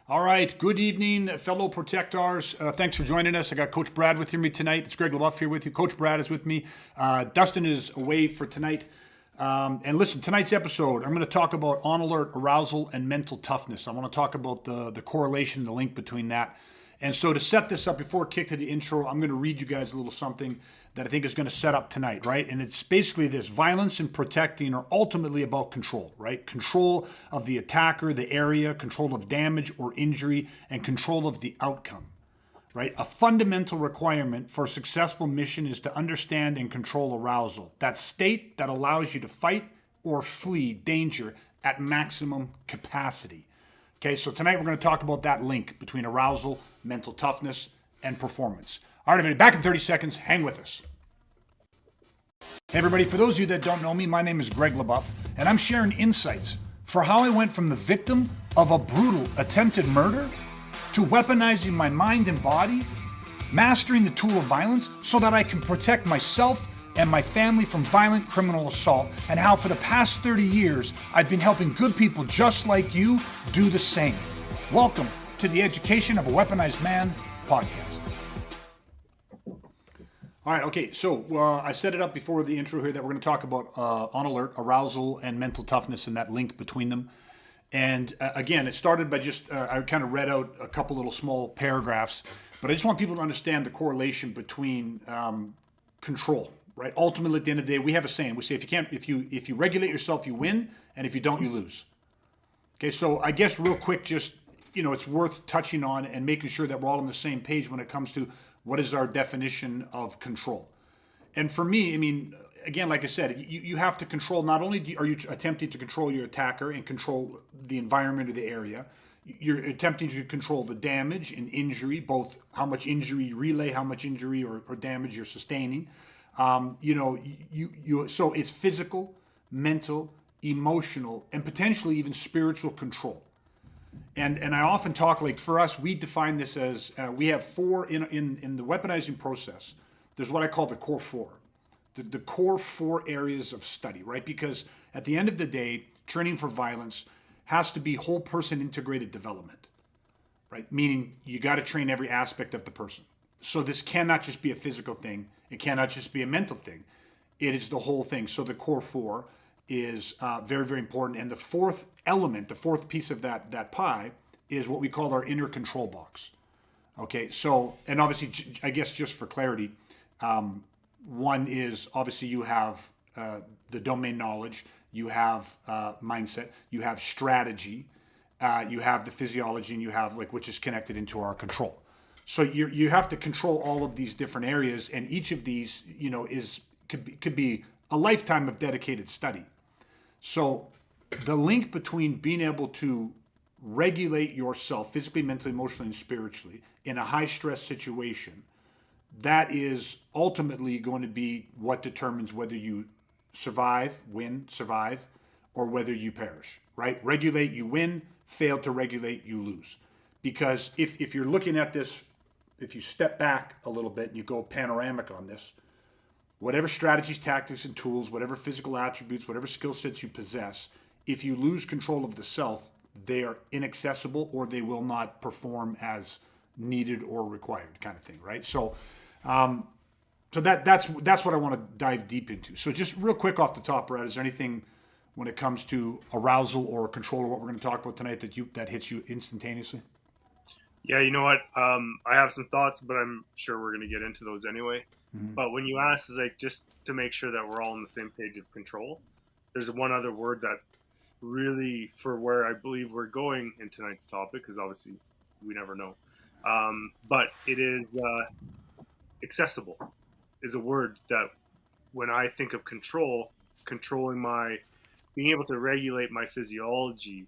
All right. Good evening, fellow protectors. Thanks for joining us. I got Coach Brad with me tonight. It's Greg LaBeouf here with you. Coach Brad is with me. Dustin is away for tonight. And listen, tonight's episode, I'm going to talk about on alert, arousal, and mental toughness. I want to talk about the correlation, the link between that. And so to set this up, before I kick to the intro, I'm going to read you guys a little something that I think is going to set up tonight, right? And it's basically this: violence and protecting are ultimately about control, right? Control of the attacker, the area, control of damage or injury, and control of the outcome, right? A fundamental requirement for a successful mission is to understand and control arousal, that state that allows you to fight or flee danger at maximum capacity. Okay, so tonight we're going to talk about that link between arousal, mental toughness, and performance. All right, everybody, back in 30 seconds. Hang with us. Hey, everybody, for those of you that don't know me, my name is Greg LaBeouf, and I'm sharing insights for how I went from the victim of a brutal attempted murder to weaponizing my mind and body, mastering the tool of violence so that I can protect myself and my family from violent criminal assault, and how for the past 30 years, I've been helping good people just like you do the same. Welcome to the Education of a Weaponized Man podcast. All right, okay, so I set it up before the intro here that we're going to talk about on alert, arousal, and mental toughness and that link between them. And again, it started by just, I kind of read out a couple little small paragraphs, but I just want people to understand the correlation between control, right? Ultimately, at the end of the day, we have a saying. We say, if you regulate yourself, you win, and if you don't, you lose. Okay, so I guess real quick, just, it's worth touching on and making sure that we're all on the same page when it comes to what is our definition of control. And for me, I mean, again, like I said, you have to control, not only are you attempting to control your attacker and control the environment or the area, you're attempting to control the damage and injury, both how much injury you relay, how much injury or damage you're sustaining. So it's physical, mental, emotional, and potentially even spiritual control. And I often talk, like, for us, we define this as we have four in the weaponizing process. There's what I call the core four, the core four areas of study, right? Because at the end of the day, training for violence has to be whole person integrated development, right? Meaning you got to train every aspect of the person. So this cannot just be a physical thing. It cannot just be a mental thing. It is the whole thing. So the core four is very, very important. And the fourth element, the fourth piece of that pie, is what we call our inner control box. Okay, so, and obviously, I guess just for clarity, one is obviously you have the domain knowledge, you have mindset, you have strategy, you have the physiology, and you have, like, which is connected into our control. So you have to control all of these different areas, and each of these, could be a lifetime of dedicated study. So the link between being able to regulate yourself physically, mentally, emotionally, and spiritually in a high stress situation, that is ultimately going to be what determines whether you survive, or whether you perish, right? Regulate, you win; fail to regulate, you lose. Because if you're looking at this, if you step back a little bit and you go panoramic on this, whatever strategies, tactics, and tools, whatever physical attributes, whatever skill sets you possess, if you lose control of the self, they are inaccessible or they will not perform as needed or required, kind of thing, right? So, that's what I want to dive deep into. So just real quick off the top, Brad, is there anything when it comes to arousal or control, or what we're going to talk about tonight, that hits you instantaneously? Yeah, you know what? I have some thoughts, but I'm sure we're going to get into those anyway. Mm-hmm. But when you ask, is like, just to make sure that we're all on the same page of control, there's one other word that really, for where I believe we're going in tonight's topic, because obviously we never know. But it is accessible is a word that when I think of control, controlling being able to regulate my physiology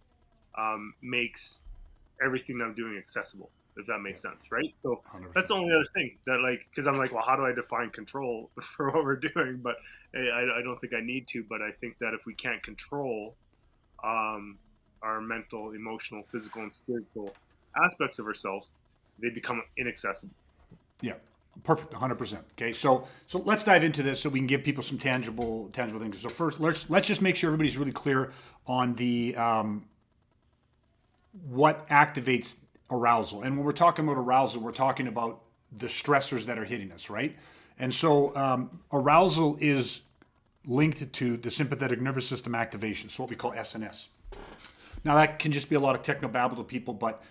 makes everything that I'm doing accessible, if that makes sense, right? So 100%. That's the only other thing that, like, because I'm like, well, how do I define control for what we're doing? But I don't think I need to, but I think that if we can't control our mental, emotional, physical, and spiritual aspects of ourselves, they become inaccessible. Yeah, perfect, 100%. Okay, so let's dive into this so we can give people some tangible things. So first, let's just make sure everybody's really clear on the what activates arousal. And when we're talking about arousal, we're talking about the stressors that are hitting us, right? And so arousal is linked to the sympathetic nervous system activation, so what we call SNS. Now that can just be a lot of technobabble to people, but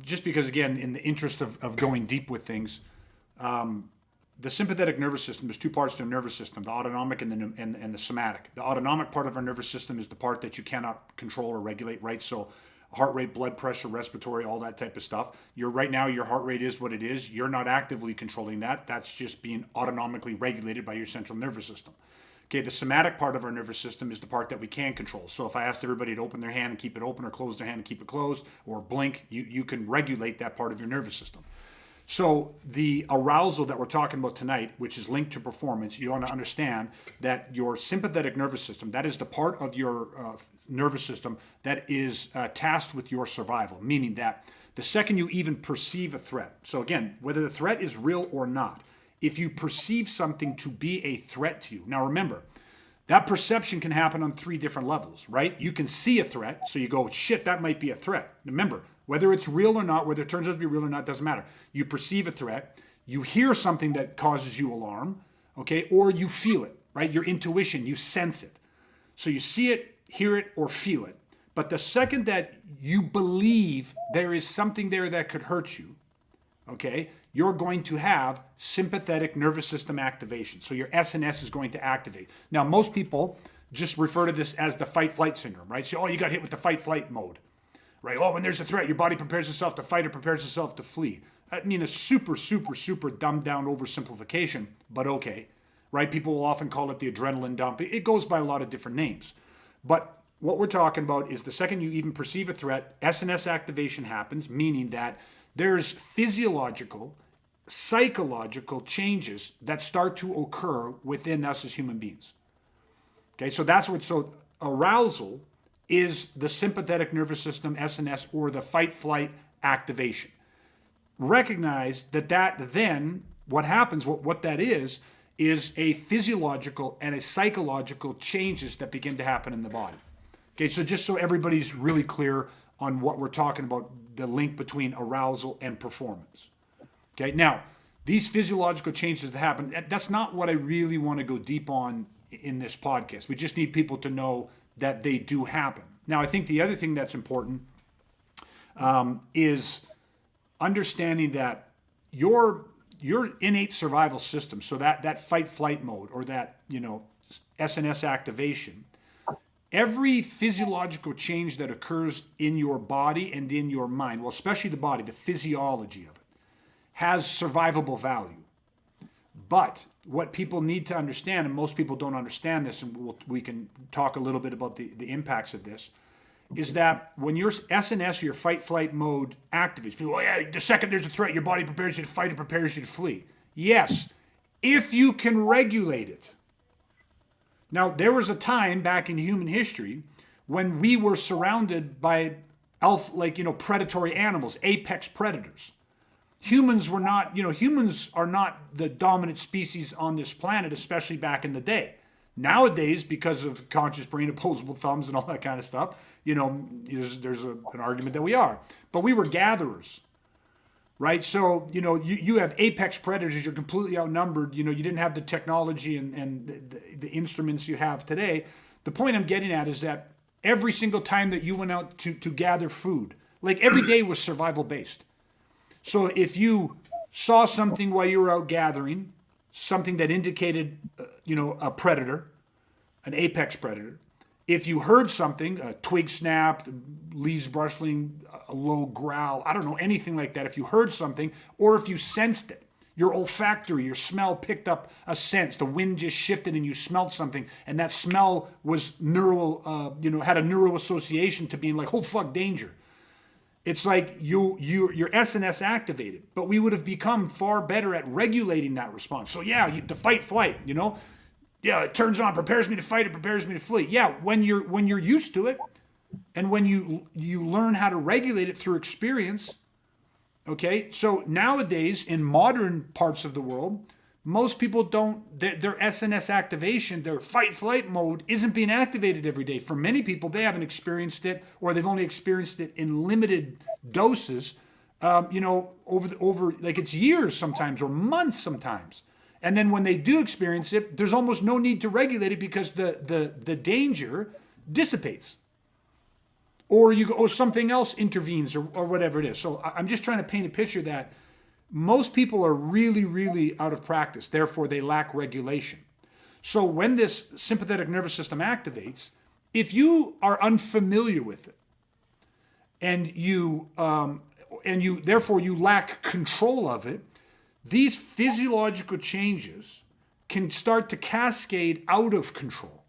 just because, again, in the interest of going deep with things, the sympathetic nervous system, there's two parts to the nervous system, the autonomic and the somatic. The autonomic part of our nervous system is the part that you cannot control or regulate, right? So heart rate, blood pressure, respiratory, all that type of stuff. Right now, your heart rate is what it is. You're not actively controlling that. That's just being autonomically regulated by your central nervous system. Okay, the somatic part of our nervous system is the part that we can control. So if I asked everybody to open their hand and keep it open, or close their hand and keep it closed, or blink, you can regulate that part of your nervous system. So the arousal that we're talking about tonight, which is linked to performance, you want to understand that your sympathetic nervous system, that is the part of your nervous system that is tasked with your survival, meaning that the second you even perceive a threat, so again, whether the threat is real or not, if you perceive something to be a threat to you, now remember, that perception can happen on 3 different levels, right? You can see a threat, so you go, shit, that might be a threat. Remember, whether it's real or not, whether it turns out to be real or not, doesn't matter. You perceive a threat, you hear something that causes you alarm, okay, or you feel it, right? Your intuition, you sense it. So you see it, hear it, or feel it. But the second that you believe there is something there that could hurt you, okay, you're going to have sympathetic nervous system activation. So your SNS is going to activate. Now, most people just refer to this as the fight-flight syndrome, right? So, oh, you got hit with the fight-flight mode, right? Oh, when there's a threat, your body prepares itself to fight or prepares itself to flee. I mean, a super, super, super dumbed-down oversimplification, but okay, right? People will often call it the adrenaline dump. It goes by a lot of different names. But what we're talking about is the second you even perceive a threat, SNS activation happens, meaning that there's physiological, psychological changes that start to occur within us as human beings. Okay, so that's what, so arousal is the sympathetic nervous system, SNS, or the fight-flight activation. Recognize that then, what happens, what that is a physiological and a psychological changes that begin to happen in the body. Okay, so just so everybody's really clear on what we're talking about, the link between arousal and performance. Okay, now, these physiological changes that happen, that's not what I really want to go deep on in this podcast. We just need people to know that they do happen. Now, I think the other thing that's important is understanding that your innate survival system, so that fight-flight mode or that, SNS activation, every physiological change that occurs in your body and in your mind, well, especially the body, the physiology of it, has survivable value. But what people need to understand, and most people don't understand this, and we can talk a little bit about the impacts of this, is that when your SNS, your fight-flight mode activates, people, oh yeah, the second there's a threat, your body prepares you to fight, it prepares you to flee. Yes, if you can regulate it. Now, there was a time back in human history when we were surrounded by predatory animals, apex predators. Humans were not, humans are not the dominant species on this planet, especially back in the day. Nowadays, because of conscious brain, opposable thumbs, and all that kind of stuff, there's an argument that we are. But we were gatherers, right? So, you have apex predators, you're completely outnumbered, you didn't have the technology and the instruments you have today. The point I'm getting at is that every single time that you went out to gather food, like every day was survival based. So if you saw something while you were out gathering, something that indicated, a predator, an apex predator, if you heard something, a twig snapped, leaves rustling, a low growl, I don't know, anything like that, if you heard something, or if you sensed it, your olfactory, your smell picked up a sense, the wind just shifted and you smelled something, and that smell was had a neural association to being like, oh fuck, danger. It's like your SNS activated, but we would have become far better at regulating that response. So yeah, the fight, flight, yeah, it turns on, prepares me to fight, it prepares me to flee. Yeah, when you're used to it, and when you learn how to regulate it through experience. Okay, so nowadays in modern parts of the world, most people don't, their SNS activation, their fight-flight mode isn't being activated every day. For many people, they haven't experienced it, or they've only experienced it in limited doses over like it's years sometimes or months sometimes. And then when they do experience it, there's almost no need to regulate it because the danger dissipates. Or something else intervenes or whatever it is. So I'm just trying to paint a picture that most people are really, really out of practice. Therefore, they lack regulation. So when this sympathetic nervous system activates, if you are unfamiliar with it and you therefore you lack control of it, these physiological changes can start to cascade out of control.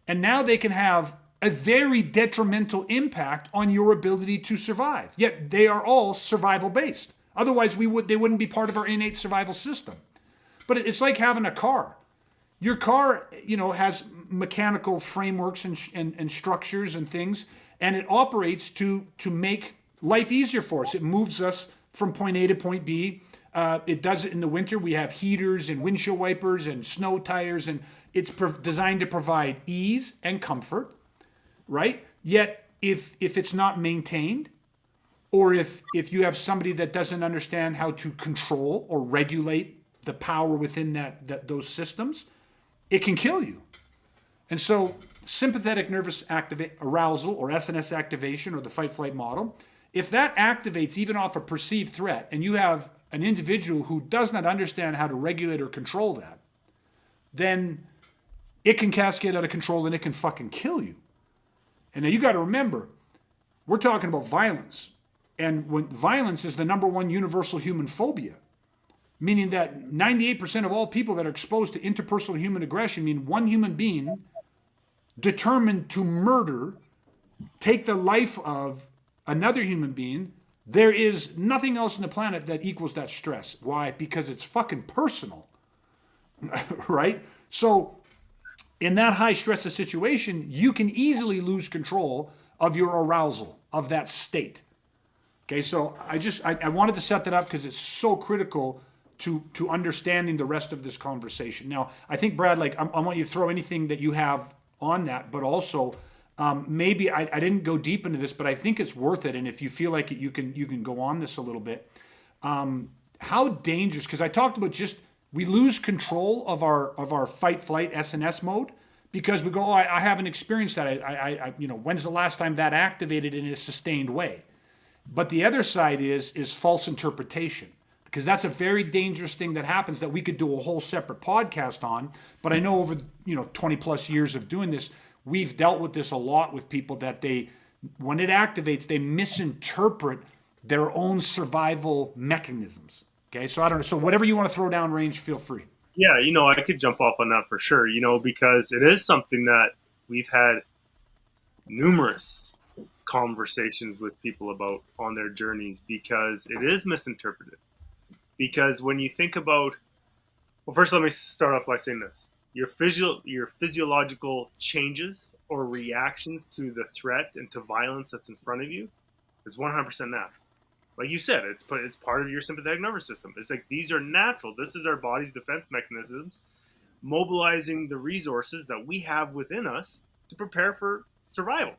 And now they can have a very detrimental impact on your ability to survive. Yet they are all survival based. Otherwise, they wouldn't be part of our innate survival system. But it's like having a car. Your car, has mechanical frameworks and structures and things, and it operates to make life easier for us. It moves us from point A to point B. It does it in the winter. We have heaters and windshield wipers and snow tires, and it's designed to provide ease and comfort, right? Yet, if it's not maintained, or if you have somebody that doesn't understand how to control or regulate the power within those systems, it can kill you. And so sympathetic nervous arousal or SNS activation or the fight flight model, if that activates even off a perceived threat and you have an individual who does not understand how to regulate or control that, then it can cascade out of control and it can fucking kill you. And now you got to remember, we're talking about violence. And when violence is the number one universal human phobia, meaning that 98% of all people that are exposed to interpersonal human aggression mean one human being determined to murder, take the life of another human being. There is nothing else on the planet that equals that stress. Why? Because it's fucking personal, right? So in that high stress situation, you can easily lose control of your arousal, of that state. Okay, so I wanted to set that up because it's so critical to understanding the rest of this conversation. Now, I think, Brad, I want you to throw anything that you have on that, but also maybe I didn't go deep into this, but I think it's worth it. And if you feel like it, you can go on this a little bit. How dangerous? Because I talked about we lose control of our fight flight SNS mode because we go, oh, I haven't experienced that. I when's the last time that activated in a sustained way? But the other side is false interpretation, because that's a very dangerous thing that happens that we could do a whole separate podcast on. But I know over 20 plus years of doing this, we've dealt with this a lot with people that when it activates, they misinterpret their own survival mechanisms. Okay, so I don't know. So whatever you want to throw down range, feel free. Yeah, I could jump off on that for sure, because it is something that we've had numerous conversations with people about on their journeys, because it is misinterpreted. Because when you think about, well, first let me start off by saying this. Your physiological changes or reactions to the threat and to violence that's in front of you is 100% natural. Like you said, it's part of your sympathetic nervous system. It's like these are natural. This is our body's defense mechanisms mobilizing the resources that we have within us to prepare for survival.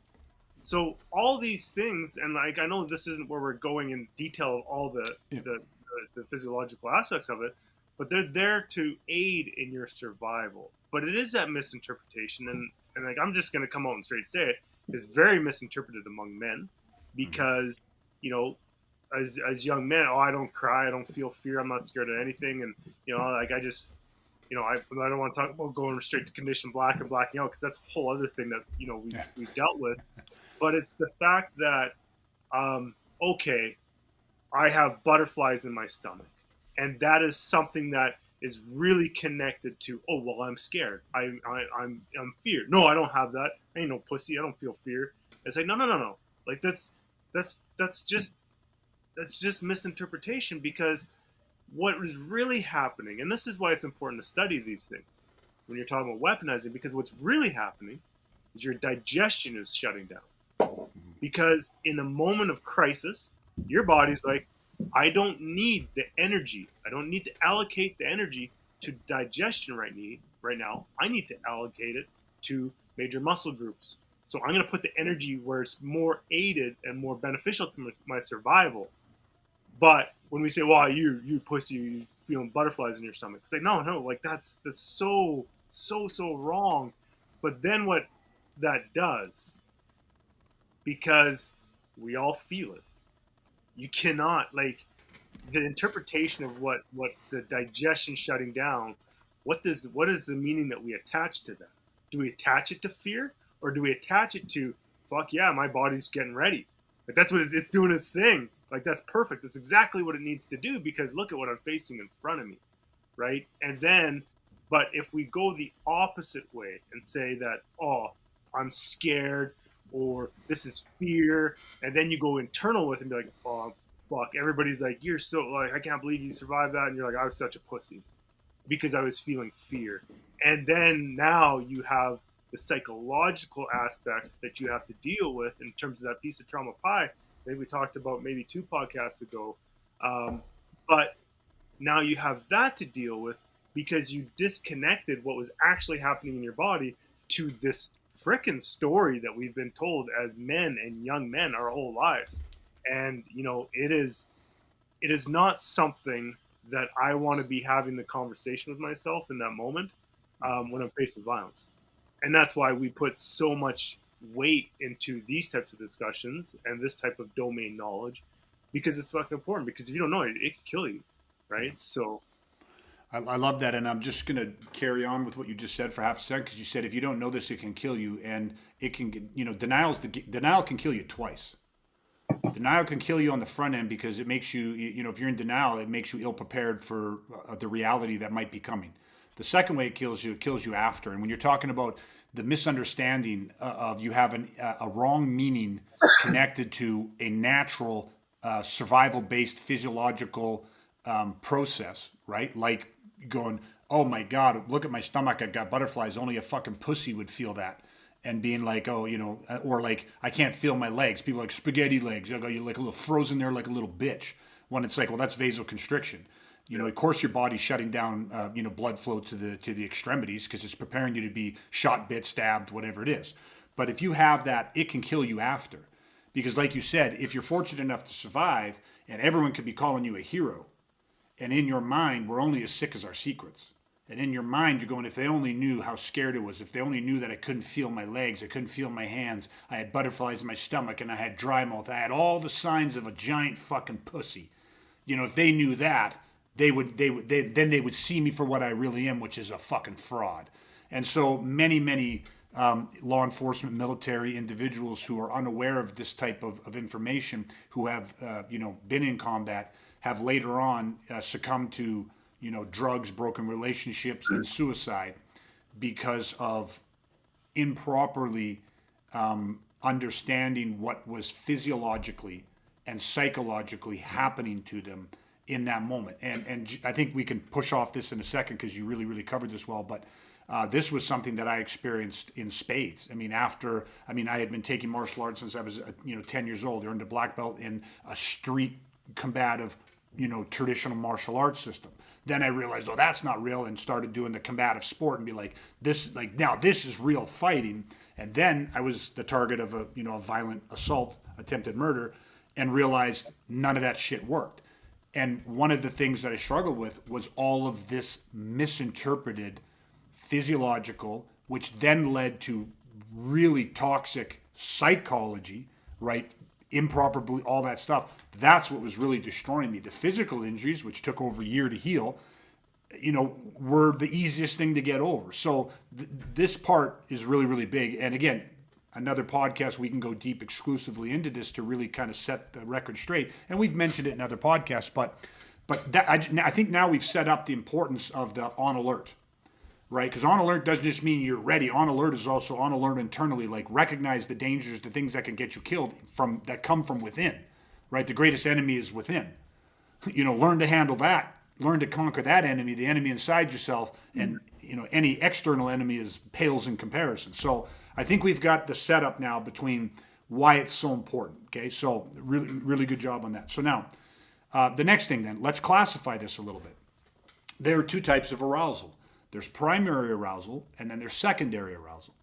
So all these things, and I know this isn't where we're going in detail of all the physiological aspects of it, but they're there to aid in your survival. But it is that misinterpretation, and I'm just going to come out and straight say it, is very misinterpreted among men, because as young men, I don't cry, I don't feel fear, I'm not scared of anything, and I just I don't want to talk about going straight to condition black and blacking out, because that's a whole other thing that we've dealt with. But it's the fact that okay, I have butterflies in my stomach, and that is something that is really connected to, oh well, I'm scared, I'm feared. No, I don't have that. I ain't no pussy. I don't feel fear. It's like no. Like that's just misinterpretation, because what is really happening, and this is why it's important to study these things when you're talking about weaponizing, because what's really happening is your digestion is shutting down. Because in a moment of crisis, your body's like, I don't need the energy. I don't need to allocate the energy to digestion right now. I need to allocate it to major muscle groups. So I'm going to put the energy where it's more aided and more beneficial to my survival. But when we say, "Well, you pussy, you feeling butterflies in your stomach," it's like, no, like that's so wrong. But then what that does, because we all feel it, you cannot like the interpretation of what the digestion shutting down. What is the meaning that we attach to that? Do we attach it to fear, or do we attach it to fuck yeah, my body's getting ready? Like that's what it's doing its thing. Like that's perfect. That's exactly what it needs to do because look at what I'm facing in front of me, right? And then, but if we go the opposite way and say that, oh, I'm scared or this is fear, and then you go internal with it and be like, oh, fuck, everybody's like, you're so, like, I can't believe you survived that. And you're like, I was such a pussy because I was feeling fear. And then now you have the psychological aspect that you have to deal with in terms of that piece of trauma pie. I think we talked about maybe 2 podcasts ago. But now you have that to deal with because you disconnected what was actually happening in your body to this frickin' story that we've been told as men and young men our whole lives. And you know, it is not something that I want to be having the conversation with myself in that moment when I'm faced with violence. And that's why we put so much weight into these types of discussions and this type of domain knowledge because it's fucking important. Because if you don't know it, it could kill you, right? So I love that, and I'm just going to carry on with what you just said for half a second because you said if you don't know this, it can kill you, and it can get, denial can kill you twice. Denial can kill you on the front end because it makes you, if you're in denial, it makes you ill prepared for the reality that might be coming. The second way it kills you after. And when you're talking about the misunderstanding of you have a wrong meaning connected to a natural survival based physiological process, right? Like going, oh my God, look at my stomach, I got butterflies. Only a fucking pussy would feel that. And being like, oh, or like, I can't feel my legs. People are like spaghetti legs. You're like a little frozen there, like a little bitch. When it's like, well, that's vasoconstriction. Of course, your body's shutting down, blood flow to the extremities because it's preparing you to be shot, bit, stabbed, whatever it is. But if you have that, it can kill you after, because like you said, if you're fortunate enough to survive, and everyone could be calling you a hero, and in your mind, we're only as sick as our secrets. And in your mind, you're going, if they only knew how scared it was, if they only knew that I couldn't feel my legs, I couldn't feel my hands, I had butterflies in my stomach, and I had dry mouth, I had all the signs of a giant fucking pussy. If they knew that, they would see me for what I really am, which is a fucking fraud. And so many law enforcement, military individuals who are unaware of this type of information, who have been in combat, have later on succumbed to drugs, broken relationships, and suicide because of improperly understanding what was physiologically and psychologically happening to them in that moment. And I think we can push off this in a second because you really covered this well. But this was something that I experienced in spades. I had been taking martial arts since I was 10 years old. I earned a black belt in a street combative traditional martial arts system. Then I realized, oh, that's not real, and started doing the combative sport and be like, now this is real fighting. And then I was the target of a violent assault, attempted murder, and realized none of that shit worked. And one of the things that I struggled with was all of this misinterpreted physiological, which then led to really toxic psychology, right? Improper, all that stuff. That's what was really destroying me. The physical injuries, which took over a year to heal, were the easiest thing to get over. So this part is really big. And again, another podcast, we can go deep exclusively into this to really kind of set the record straight. And we've mentioned it in other podcasts, but I think now we've set up the importance of the on alert. Right? Because on alert doesn't just mean you're ready. On alert is also on alert internally, like recognize the dangers, the things that can get you killed that come from within. Right? The greatest enemy is within. Learn to handle that. Learn to conquer that enemy, the enemy inside yourself, and any external enemy pales in comparison. So I think we've got the setup now between why it's so important. Okay, so really good job on that. So now the next thing, then, let's classify this a little bit. There are 2 types of arousal. There's primary arousal, and then there's secondary arousal.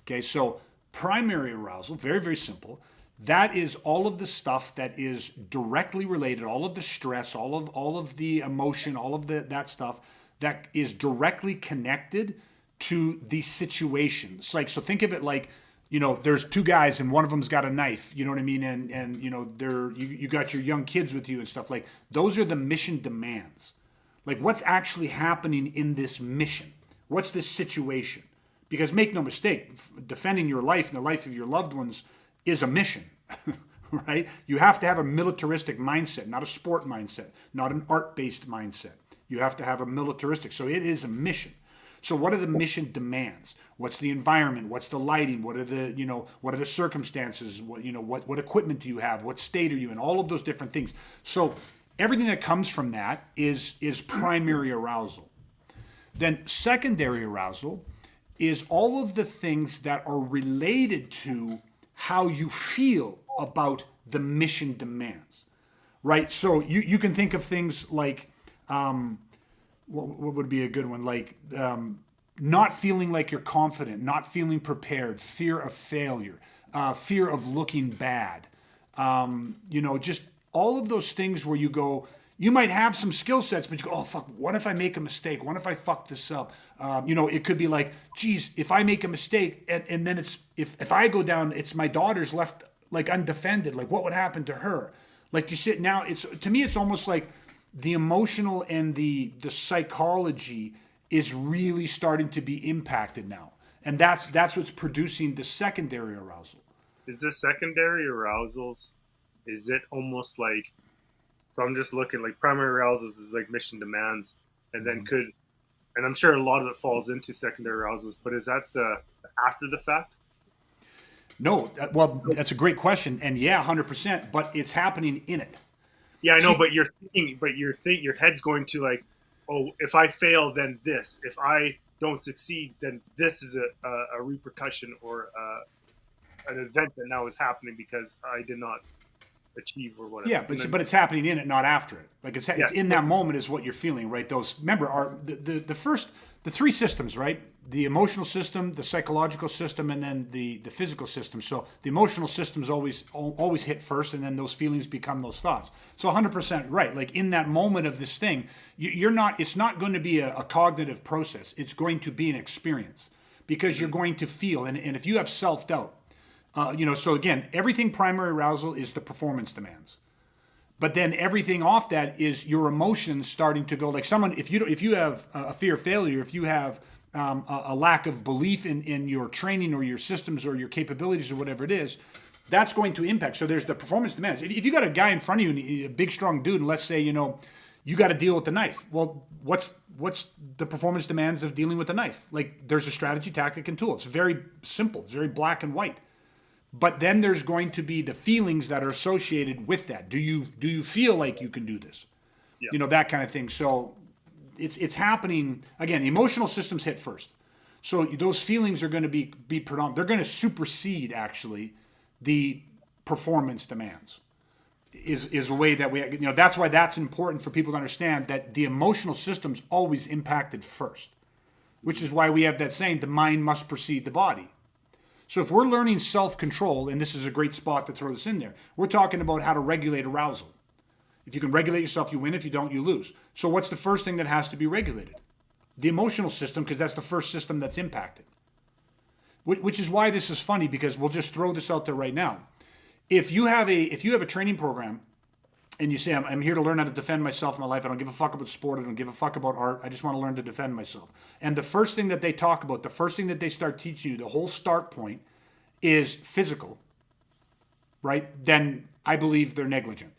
Okay, so primary arousal, very simple. That is all of the stuff that is directly related, all of the stress, all of the emotion, all of that stuff that is directly connected to the situation. It's like, so think of it like, there's two guys and one of them's got a knife, you know what I mean? And you got your young kids with you and stuff. Like, those are the mission demands. Like, what's actually happening in this mission? What's this situation? Because make no mistake, defending your life and the life of your loved ones is a mission, right? You have to have a militaristic mindset, not a sport mindset, not an art-based mindset. You have to have a militaristic. So it is a mission. So what are the mission demands? What's the environment? What's the lighting? What are the circumstances? What equipment do you have? What state are you in? All of those different things. So everything that comes from that is primary arousal. Then secondary arousal is all of the things that are related to how you feel about the mission demands, right? So you can think of things like, what would be a good one? Like not feeling like you're confident, not feeling prepared, fear of failure, fear of looking bad, just all of those things where you go, you might have some skill sets, but you go, oh, fuck, what if I make a mistake? What if I fuck this up? It could be like, geez, if I make a mistake and then it's, if I go down, it's my daughter's left like undefended. Like, what would happen to her? Like, you sit now, to me, it's almost like the emotional and the psychology is really starting to be impacted now. And that's what's producing the secondary arousal. Is this secondary arousals, is it almost like, so I'm just looking like primary arousals is like mission demands, and then and I'm sure a lot of it falls into secondary arousals, but is that the after the fact? No, well, that's a great question, and yeah, 100%. But it's happening in it. Yeah, I know, but your head's going to like, oh, if I fail, then this. If I don't succeed, then this is a repercussion or an event that now is happening because I did not achieve or whatever. Yeah, but it's happening in it, not after it. Like it's in that moment is what you're feeling, right? Those, remember, are the three systems, right? The emotional system, the psychological system, and then the physical system. So the emotional systems always hit first, and then those feelings become those thoughts. So 100% right. Like in that moment of this thing, it's not going to be a cognitive process. It's going to be an experience because you're going to feel, and if you have self-doubt, so again, everything primary arousal is the performance demands. But then everything off that is your emotions starting to go, like someone, if you have a fear of failure, if you have a lack of belief in your training or your systems or your capabilities or whatever it is, that's going to impact. So there's the performance demands. If you got a guy in front of you, a big strong dude, and let's say, you got to deal with the knife. Well, what's the performance demands of dealing with the knife? Like there's a strategy, tactic, and tool. It's very simple. It's very black and white. But then there's going to be the feelings that are associated with that. Do you feel like you can do this? Yeah. That kind of thing. So it's happening again. Emotional systems hit first, so those feelings are going to be predominant. They're going to supersede actually the performance demands. Is a way that we that's why that's important for people to understand that the emotional system's always impacted first, which is why we have that saying: the mind must precede the body. So if we're learning self-control, and this is a great spot to throw this in there, we're talking about how to regulate arousal. If you can regulate yourself, you win. If you don't, you lose. So what's the first thing that has to be regulated? The emotional system, because that's the first system that's impacted. Which is why this is funny, because we'll just throw this out there right now. If you have a training program and you say, I'm here to learn how to defend myself in my life. I don't give a fuck about sport. I don't give a fuck about art. I just want to learn to defend myself. And the first thing that they talk about, the first thing that they start teaching you, the whole start point is physical, right? Then I believe they're negligent.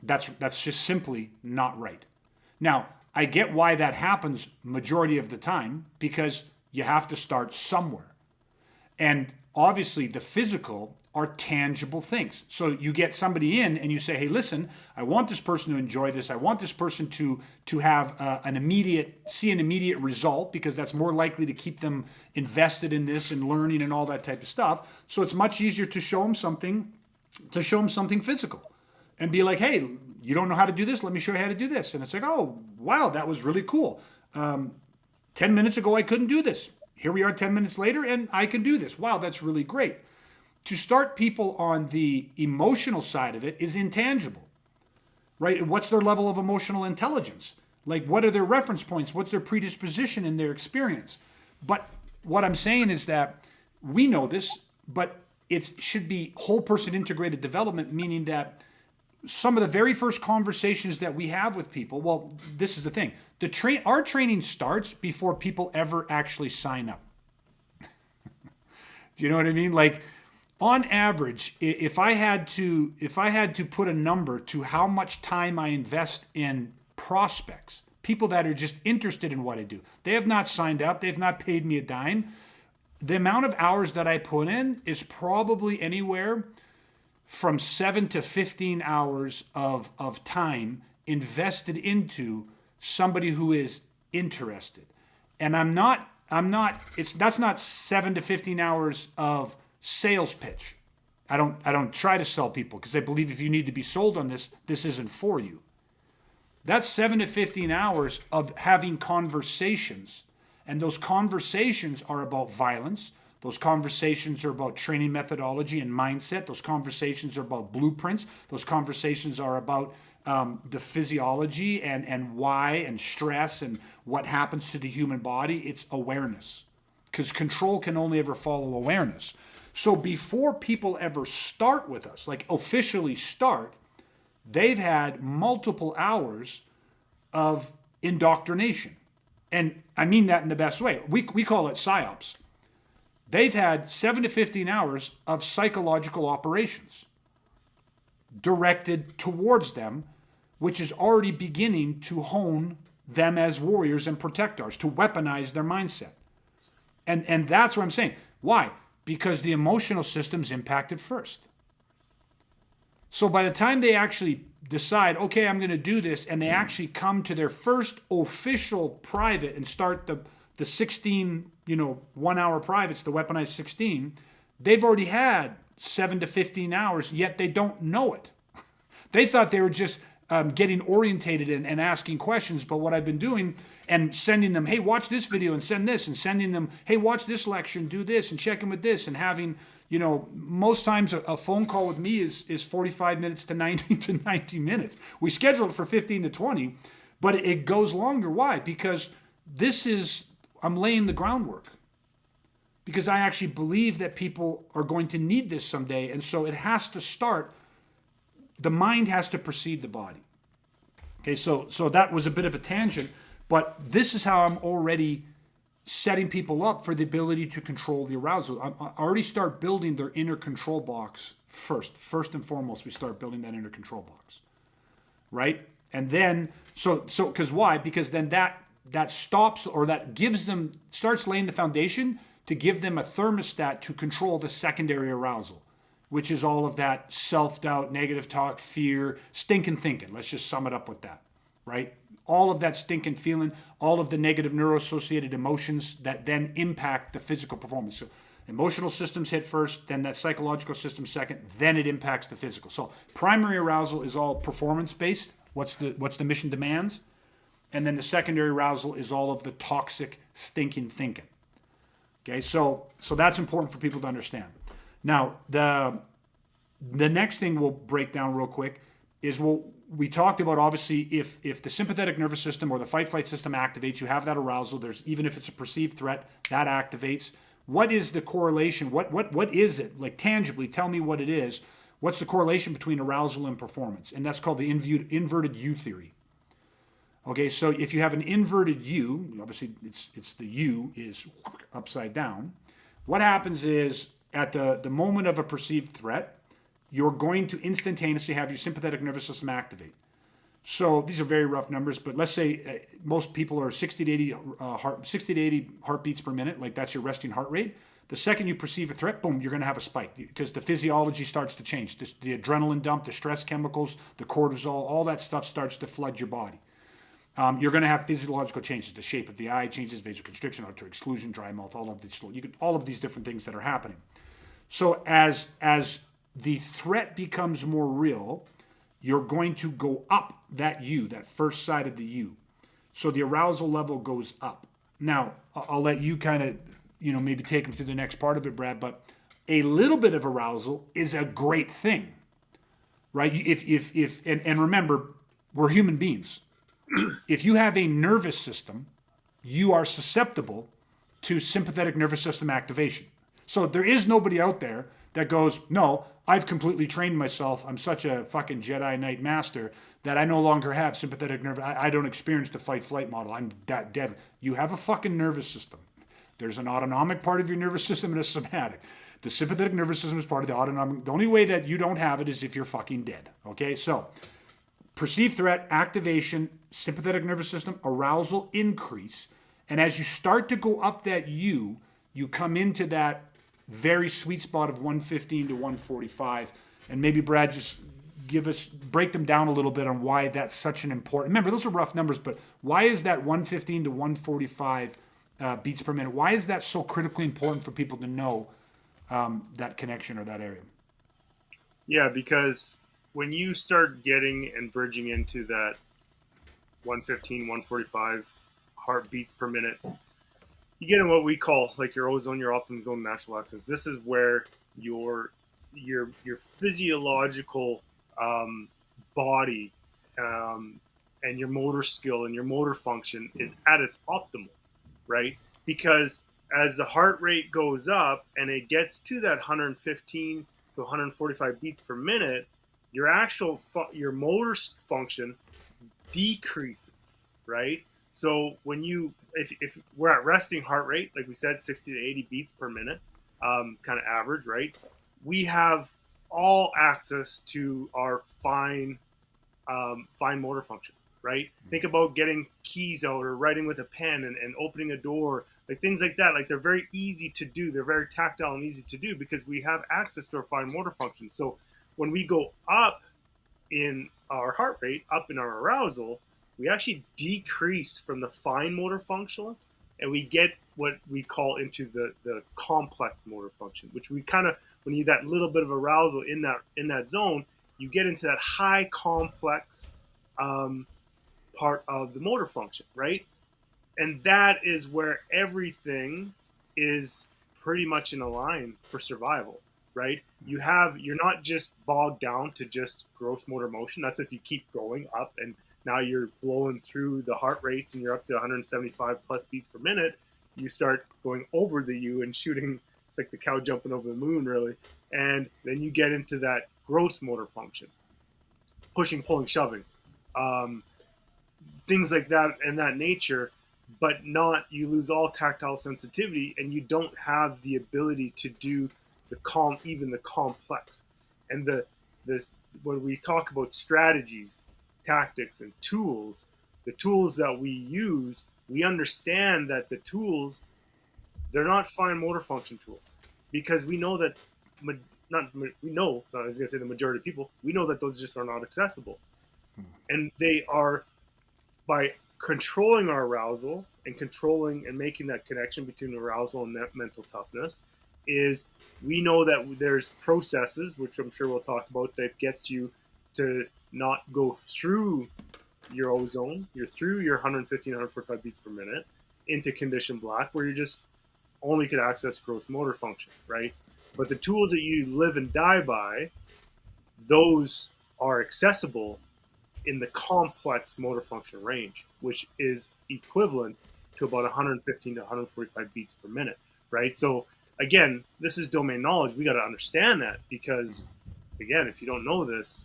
That's just simply not right. Now, I get why that happens majority of the time, because you have to start somewhere. And obviously the physical are tangible things. So you get somebody in and you say, hey, listen, I want this person to enjoy this. I want this person to have an immediate result, because that's more likely to keep them invested in this and learning and all that type of stuff. So it's much easier to show them something physical and be like, hey, you don't know how to do this? Let me show you how to do this. And it's like, oh, wow, that was really cool. 10 minutes ago, I couldn't do this. Here we are 10 minutes later, and I can do this. Wow, that's really great. to start people on the emotional side of it is intangible, right? What's their level of emotional intelligence? Like, what are their reference points? What's their predisposition in their experience? But what I'm saying is that we know this, but it should be whole person integrated development, meaning that some of the very first conversations that we have with people, well, this is the thing. Our training starts before people ever actually sign up. Do you know what I mean? Like, on average, if I had to put a number to how much time I invest in prospects, people that are just interested in what I do, they have not signed up, they've not paid me a dime. The amount of hours that I put in is probably anywhere from 7 to 15 hours of time invested into somebody who is interested. And that's not 7 to 15 hours of sales pitch. I don't try to sell people because I believe if you need to be sold on this, this isn't for you. That's 7 to 15 hours of having conversations. And those conversations are about violence. Those conversations are about training methodology and mindset. Those conversations are about blueprints. Those conversations are about the physiology and why and stress and what happens to the human body. It's awareness, because control can only ever follow awareness. So before people ever start with us, like officially start, they've had multiple hours of indoctrination. And I mean that in the best way. We call it psyops. They've had 7 to 15 hours of psychological operations directed towards them, which is already beginning to hone them as warriors and protectors, to weaponize their mindset. And that's what I'm saying. Why? Because the emotional system's impacted first. So by the time they actually decide, okay, I'm going to do this, and they actually come to their first official private and start the 16, 1 hour privates, the weaponized 16, they've already had 7 to 15 hours, yet they don't know it. They thought they were just getting orientated and asking questions, but what I've been doing and sending them, hey, watch this video and send this, and sending them, hey, watch this lecture and do this and check in with this, and having, most times a phone call with me is 45 minutes to 90 minutes. We schedule it for 15 to 20, but it goes longer. Why? Because I'm laying the groundwork. Because I actually believe that people are going to need this someday, and so it has to start. The mind has to precede the body. Okay, so that was a bit of a tangent, but this is how I'm already setting people up for the ability to control the arousal. I already start building their inner control box first. First and foremost, we start building that inner control box, right? And then, because why? Because then that stops, or that gives them, starts laying the foundation to give them a thermostat to control the secondary arousal, which is all of that self-doubt, negative talk, fear, stinking thinking. Let's just sum it up with that, right? All of that stinking feeling, all of the negative neuroassociated emotions that then impact the physical performance. So emotional systems hit first, then that psychological system second, then it impacts the physical. So primary arousal is all performance-based. What's the mission demands? And then the secondary arousal is all of the toxic, stinking thinking. Okay, so that's important for people to understand. Now, the next thing we'll break down real quick is we talked about, obviously, if the sympathetic nervous system or the fight-flight system activates, you have that arousal. Even if it's a perceived threat, that activates. What is the correlation? What is it? Like, tangibly, tell me what it is. What's the correlation between arousal and performance? And that's called the inverted U theory. Okay, so if you have an inverted U, obviously it's the U is upside down. What happens is, at the moment of a perceived threat, you're going to instantaneously have your sympathetic nervous system activate. So these are very rough numbers, but let's say most people are 60 to 80 heartbeats per minute, like that's your resting heart rate. The second you perceive a threat, boom, you're going to have a spike, because the physiology starts to change. The adrenaline dump, the stress chemicals, the cortisol, all that stuff starts to flood your body. You're going to have physiological changes. The shape of the eye changes, vasoconstriction, auditory exclusion, dry mouth, all of these different things that are happening. So as the threat becomes more real, you're going to go up that U, that first side of the U. So the arousal level goes up. Now, I'll let you kind of, maybe take them through the next part of it, Brad, but a little bit of arousal is a great thing, right? And remember, we're human beings. If you have a nervous system, you are susceptible to sympathetic nervous system activation. So there is nobody out there that goes, no, I've completely trained myself. I'm such a fucking Jedi Knight master that I no longer have sympathetic nerve. I don't experience the fight flight model. I'm that dead. You have a fucking nervous system. There's an autonomic part of your nervous system and a somatic. The sympathetic nervous system is part of the autonomic. The only way that you don't have it is if you're fucking dead. Okay, so perceived threat, activation, sympathetic nervous system, arousal, increase. And as you start to go up that you come into that very sweet spot of 115 to 145. And maybe Brad, just break them down a little bit on why that's such an important, remember those are rough numbers, but why is that 115 to 145 beats per minute? Why is that so critically important for people to know that connection or that area? Yeah, because when you start getting and bridging into that 115, 145 heartbeats per minute, you get in what we call like your ozone, your optimum zone, natural access. This is where your physiological body and your motor skill and your motor function is at its optimal, right? Because as the heart rate goes up and it gets to that 115 to 145 beats per minute, your actual your motor function decreases, right? So when if we're at resting heart rate, like we said, 60 to 80 beats per minute, kind of average, right? We have all access to our fine motor function, right? Think about getting keys out or writing with a pen and opening a door, like things like that. Like they're very easy to do. They're very tactile and easy to do because we have access to our fine motor function. So when we go up in our heart rate, up in our arousal, we actually decrease from the fine motor function and we get what we call into the complex motor function, which we kind of, when you that little bit of arousal in that zone, you get into that high complex part of the motor function, right? And that is where everything is pretty much in a line for survival, right? You're not just bogged down to just gross motor motion. That's if you keep going up and now you're blowing through the heart rates and you're up to 175 plus beats per minute. You start going over the U and shooting. It's like the cow jumping over the moon, really. And then you get into that gross motor function, pushing, pulling, shoving, things like that and that nature, but you lose all tactile sensitivity and you don't have the ability to do even the complex. And when we talk about strategies, tactics, and tools, the tools that we use, we understand that the tools, they're not fine motor function tools, because we know that I was going to say the majority of people, we know that those just are not accessible. And they are, by controlling our arousal and controlling and making that connection between arousal and that mental toughness, is we know that there's processes, which I'm sure we'll talk about, that gets you to not go through your ozone, you're through your 115, 145 beats per minute into condition black, where you just only could access gross motor function, right? But the tools that you live and die by, those are accessible in the complex motor function range, which is equivalent to about 115 to 145 beats per minute, right? So again, this is domain knowledge. We got to understand that, because again, if you don't know this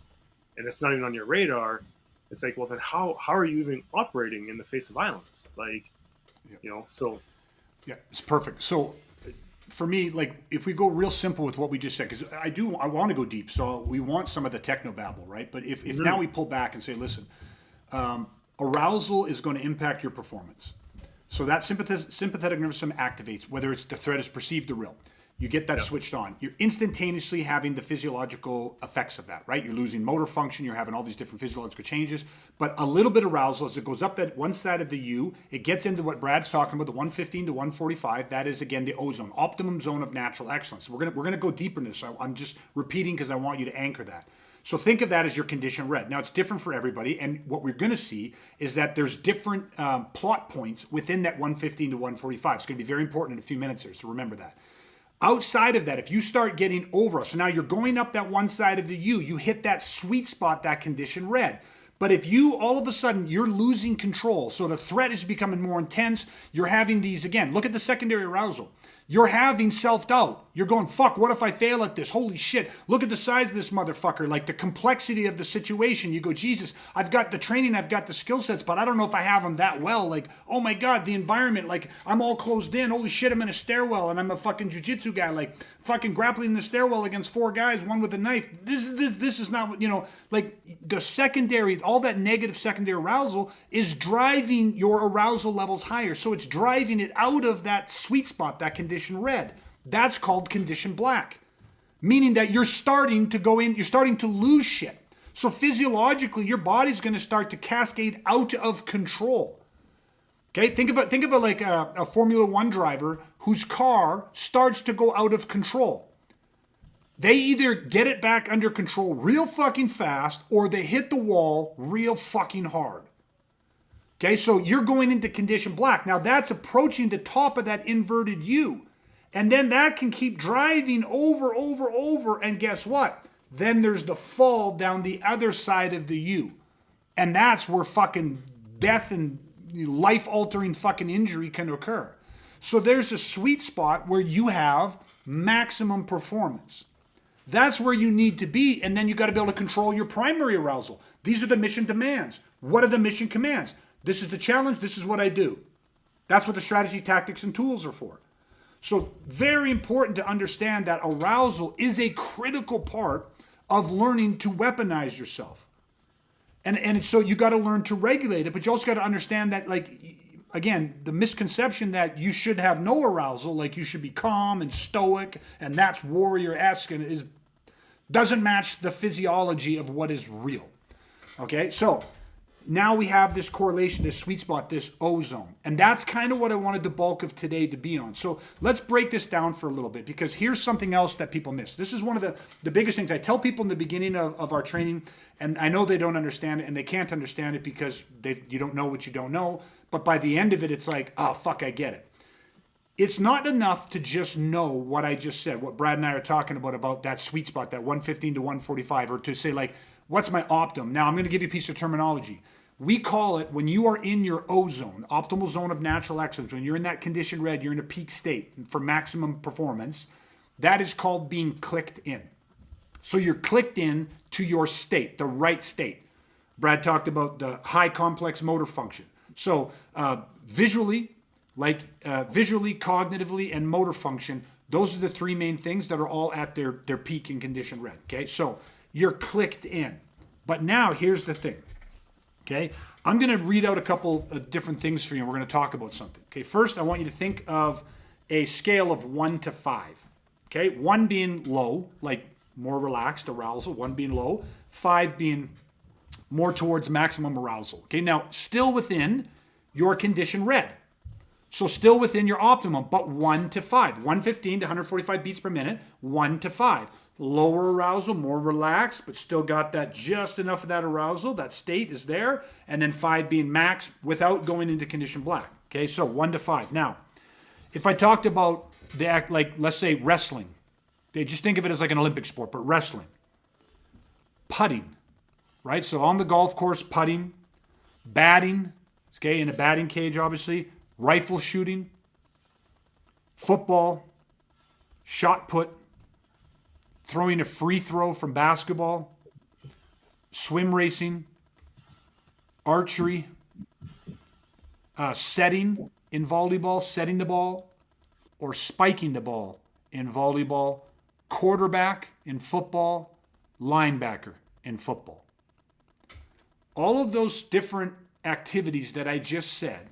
and it's not even on your radar, it's like, well, then how are you even operating in the face of violence? Like, so. Yeah, it's perfect. So for me, like, if we go real simple with what we just said, because I want to go deep. So we want some of the techno babble, right? But if now we pull back and say, listen, arousal is going to impact your performance. So that sympathetic nervous system activates, whether it's the threat is perceived or real. You get that switched on. You're instantaneously having the physiological effects of that, right? You're losing motor function. You're having all these different physiological changes. But a little bit of arousal, as it goes up that one side of the U, it gets into what Brad's talking about, the 115 to 145. That is, again, the ozone, optimum zone of natural excellence. We're gonna go deeper in this. I'm just repeating because I want you to anchor that. So think of that as your condition red. Now, it's different for everybody, and what we're going to see is that there's different plot points within that 115 to 145. It's going to be very important in a few minutes here, so remember that. Outside of that, if you start getting over, so now you're going up that one side of the U, you hit that sweet spot, that condition red. But if you, all of a sudden, you're losing control, so the threat is becoming more intense, you're having these, again, look at the secondary arousal. You're having self-doubt. You're going, fuck, what if I fail at this? Holy shit, look at the size of this motherfucker, like the complexity of the situation. You go, Jesus, I've got the training, I've got the skill sets, but I don't know if I have them that well. Like, oh my God, the environment, like, I'm all closed in. Holy shit, I'm in a stairwell, and I'm a fucking jiu-jitsu guy, like, fucking grappling in the stairwell against 4 guys, one with a knife. This is not what, like, the secondary, all that negative secondary arousal is driving your arousal levels higher. So it's driving it out of that sweet spot, that condition red. That's called condition black, meaning that you're starting to go in, you're starting to lose shit. So physiologically, your body's going to start to cascade out of control. Okay, think of it like a Formula One driver whose car starts to go out of control. They either get it back under control real fucking fast, or they hit the wall real fucking hard. Okay, so you're going into condition black. Now that's approaching the top of that inverted U. And then that can keep driving over, and guess what? Then there's the fall down the other side of the U. And that's where fucking death and life-altering fucking injury can occur. So there's a sweet spot where you have maximum performance. That's where you need to be, and then you got to be able to control your primary arousal. These are the mission demands. What are the mission commands? This is the challenge, this is what I do. That's what the strategy, tactics, and tools are for. So very important to understand that arousal is a critical part of learning to weaponize yourself. And so you got to learn to regulate it, but you also got to understand that, like, again, the misconception that you should have no arousal, like you should be calm and stoic, and that's warrior-esque, and doesn't match the physiology of what is real. Okay, so now we have this correlation, this sweet spot, this ozone. And that's kind of what I wanted the bulk of today to be on. So let's break this down for a little bit, because here's something else that people miss. This is one of the biggest things I tell people in the beginning of our training, and I know they don't understand it, and they can't understand it because you don't know what you don't know. But by the end of it, it's like, oh, fuck, I get it. It's not enough to just know what I just said, what Brad and I are talking about that sweet spot, that 115 to 145, or to say, like, what's my optimum? Now, I'm going to give you a piece of terminology. We call it, when you are in your O-zone, optimal zone of natural excellence, when you're in that condition red, you're in a peak state for maximum performance, that is called being clicked in. So you're clicked in to your state, the right state. Brad talked about the high complex motor function. So visually, cognitively, and motor function, those are the 3 main things that are all at their peak in condition red. Okay, so you're clicked in. But now here's the thing. Okay, I'm going to read out a couple of different things for you, and we're going to talk about something. Okay, first I want you to think of a scale of 1 to 5. Okay, 1 being low, like more relaxed arousal, 1 being low, 5 being more towards maximum arousal. Okay, now still within your condition red. So still within your optimum, but 1 to 5. 115 to 145 beats per minute, 1 to 5. Lower arousal, more relaxed, but still got that just enough of that arousal. That state is there. And then 5 being max without going into condition black. Okay, so 1 to 5. Now, if I talked about the act, like, let's say wrestling. Okay, just think of it as like an Olympic sport, but wrestling. Putting, right? So on the golf course, putting. Batting, okay, in a batting cage, obviously. Rifle shooting. Football. Shot put. Throwing a free throw from basketball, swim racing, archery, setting in volleyball, setting the ball, or spiking the ball in volleyball, quarterback in football, linebacker in football. All of those different activities that I just said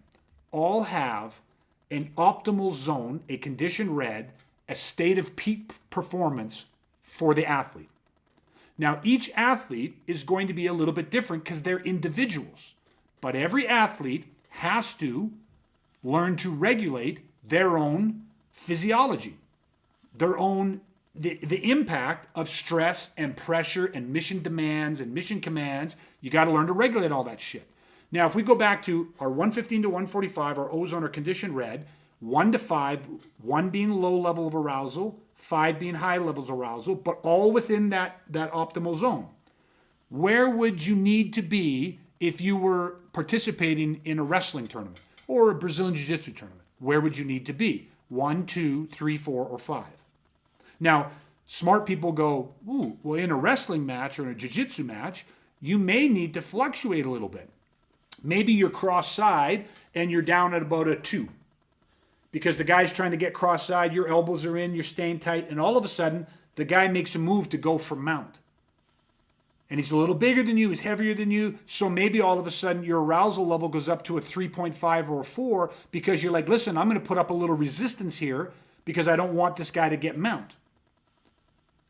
all have an optimal zone, a condition red, a state of peak performance for the athlete. Now, each athlete is going to be a little bit different because they're individuals. But every athlete has to learn to regulate their own physiology, their own, the impact of stress and pressure and mission demands and mission commands. You got to learn to regulate all that shit. Now, if we go back to our 115 to 145, our ozone or condition red, 1 to 5, 1 being low level of arousal, 5 being high levels of arousal, but all within that optimal zone. Where would you need to be if you were participating in a wrestling tournament or a Brazilian Jiu-Jitsu tournament? Where would you need to be? 1, 2, 3, 4, or 5. Now, smart people go, ooh, well, in a wrestling match or in a jiu-jitsu match, you may need to fluctuate a little bit. Maybe you're cross-side and you're down at about a 2. Because the guy's trying to get cross-side, your elbows are in, you're staying tight, and all of a sudden, the guy makes a move to go for mount. And he's a little bigger than you, he's heavier than you, so maybe all of a sudden your arousal level goes up to a 3.5 or a 4 because you're like, listen, I'm going to put up a little resistance here because I don't want this guy to get mount.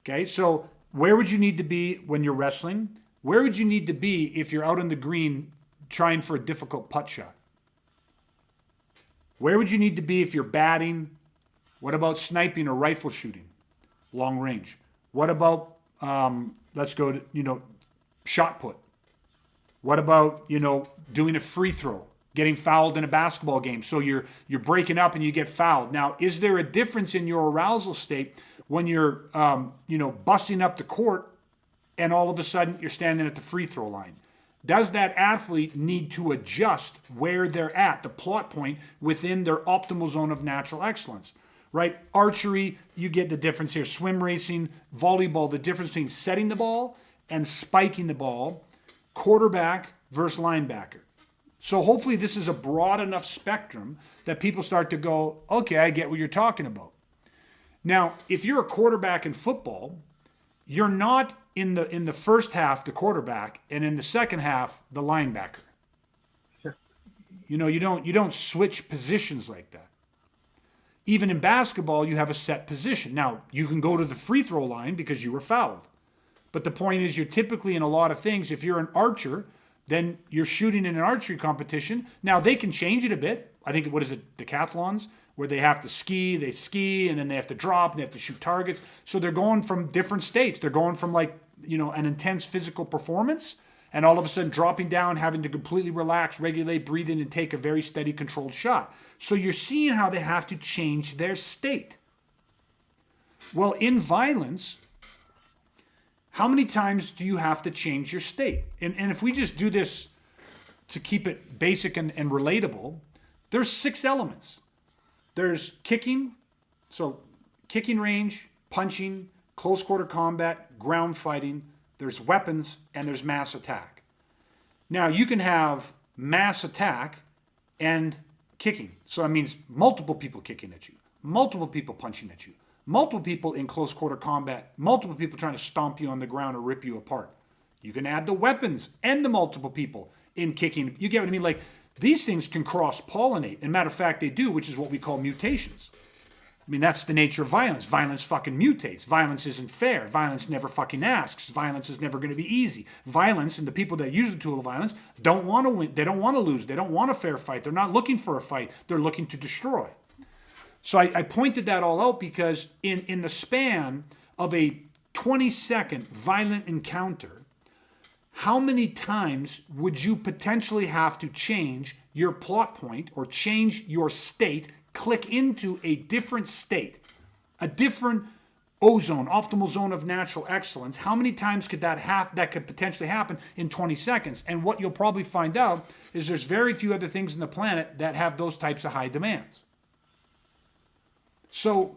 Okay, so where would you need to be when you're wrestling? Where would you need to be if you're out on the green trying for a difficult putt shot? Where would you need to be if you're batting? What about sniping or rifle shooting? Long range. What about, let's go to, shot put? What about, doing a free throw, getting fouled in a basketball game? So you're breaking up and you get fouled. Now, is there a difference in your arousal state when you're, busting up the court and all of a sudden you're standing at the free throw line? Does that athlete need to adjust where they're at, the plot point within their optimal zone of natural excellence? Right? Archery, you get the difference here. Swim racing, volleyball, the difference between setting the ball and spiking the ball, quarterback versus linebacker. So hopefully this is a broad enough spectrum that people start to go, okay, I get what you're talking about. Now, if you're a quarterback in football, you're not in the first half the quarterback and in the second half the linebacker. Sure. You don't switch positions like that. Even in basketball, you have a set position. Now, you can go to the free throw line because you were fouled. But the point is, you're typically in a lot of things, if you're an archer, then you're shooting in an archery competition. Now, they can change it a bit. I think, what is it, decathlons, where they have to they ski, and then they have to drop, and they have to shoot targets. So they're going from different states. They're going from an intense physical performance, and all of a sudden dropping down, having to completely relax, regulate, breathe in, and take a very steady, controlled shot. So you're seeing how they have to change their state. Well, in violence, how many times do you have to change your state? And if we just do this to keep it basic and relatable, there's 6 elements. There's kicking, so kicking range, punching, close quarter combat, ground fighting, there's weapons, and there's mass attack. Now, you can have mass attack and kicking. So that means multiple people kicking at you, multiple people punching at you, multiple people in close quarter combat, multiple people trying to stomp you on the ground or rip you apart. You can add the weapons and the multiple people in kicking. You get what I mean? Like, these things can cross-pollinate. And matter of fact, they do, which is what we call mutations. I mean, that's the nature of violence. Violence fucking mutates. Violence isn't fair. Violence never fucking asks. Violence is never going to be easy. Violence, and the people that use the tool of violence, don't want to win. They don't want to lose. They don't want a fair fight. They're not looking for a fight. They're looking to destroy. So I pointed that all out because in the span of a 20-second violent encounter, how many times would you potentially have to change your plot point or change your state, click into a different state, a different ozone, optimal zone of natural excellence? How many times could that could potentially happen in 20 seconds? And what you'll probably find out is there's very few other things on the planet that have those types of high demands. So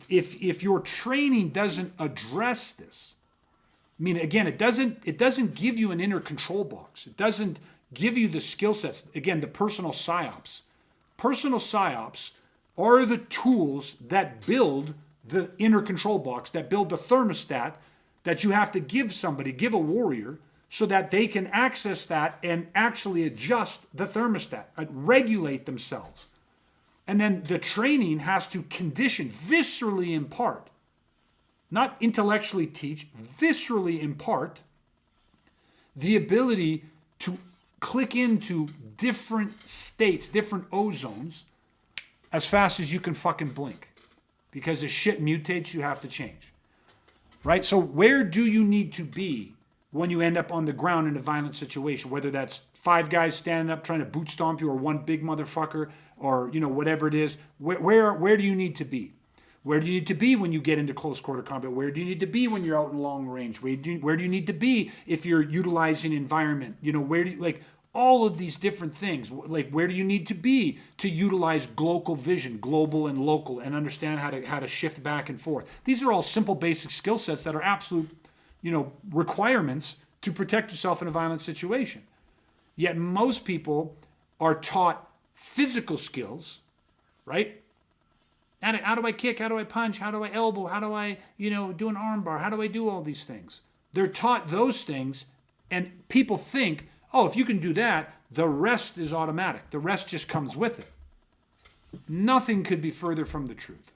if your training doesn't address this, I mean, again, it doesn't give you an inner control box. It doesn't give you the skill sets. Again, the personal psyops. Personal psyops are the tools that build the inner control box, that build the thermostat that you have to give somebody, give a warrior, so that they can access that and actually adjust the thermostat, regulate themselves. And then the training has to condition, viscerally impart, not intellectually teach, viscerally impart the ability to click into different states, different ozones, as fast as you can fucking blink. Because as shit mutates, you have to change. Right? So where do you need to be when you end up on the ground in a violent situation, whether that's 5 guys standing up trying to boot stomp you or one big motherfucker or, whatever it is. Where do you need to be? Where do you need to be when you get into close quarter combat? Where do you need to be when you're out in long range? Where do you need to be if you're utilizing environment? Where do you, all of these different things, where do you need to be to utilize global vision, global and local, and understand how to shift back and forth? These are all simple basic skill sets that are absolute, requirements to protect yourself in a violent situation. Yet most people are taught physical skills, right? How do I kick? How do I punch? How do I elbow? How do I, do an arm bar? How do I do all these things? They're taught those things, and people think, oh, if you can do that, the rest is automatic. The rest just comes with it. Nothing could be further from the truth.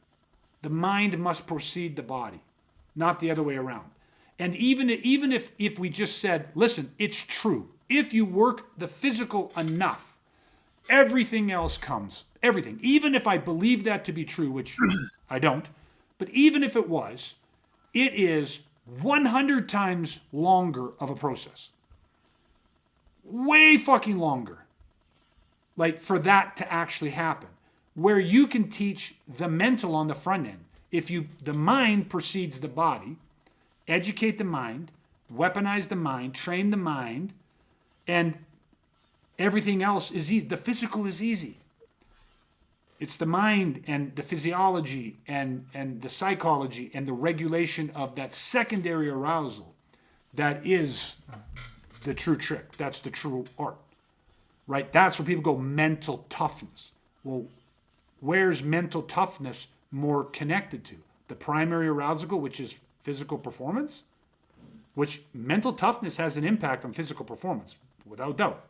The mind must precede the body, not the other way around. And even if we just said, listen, it's true. If you work the physical enough, everything else comes. Everything. Even if I believe that to be true, which I don't, but even if it was, it is 100 times longer of a process. Way fucking longer. For that to actually happen. Where you can teach the mental on the front end. The mind precedes the body, educate the mind, weaponize the mind, train the mind, and everything else is easy. The physical is easy. It's the mind and the physiology and the psychology and the regulation of that secondary arousal that is the true trick. That's the true art, right? That's where people go mental toughness. Well, where's mental toughness more connected to? The primary arousal, which is physical performance, which mental toughness has an impact on physical performance, without doubt.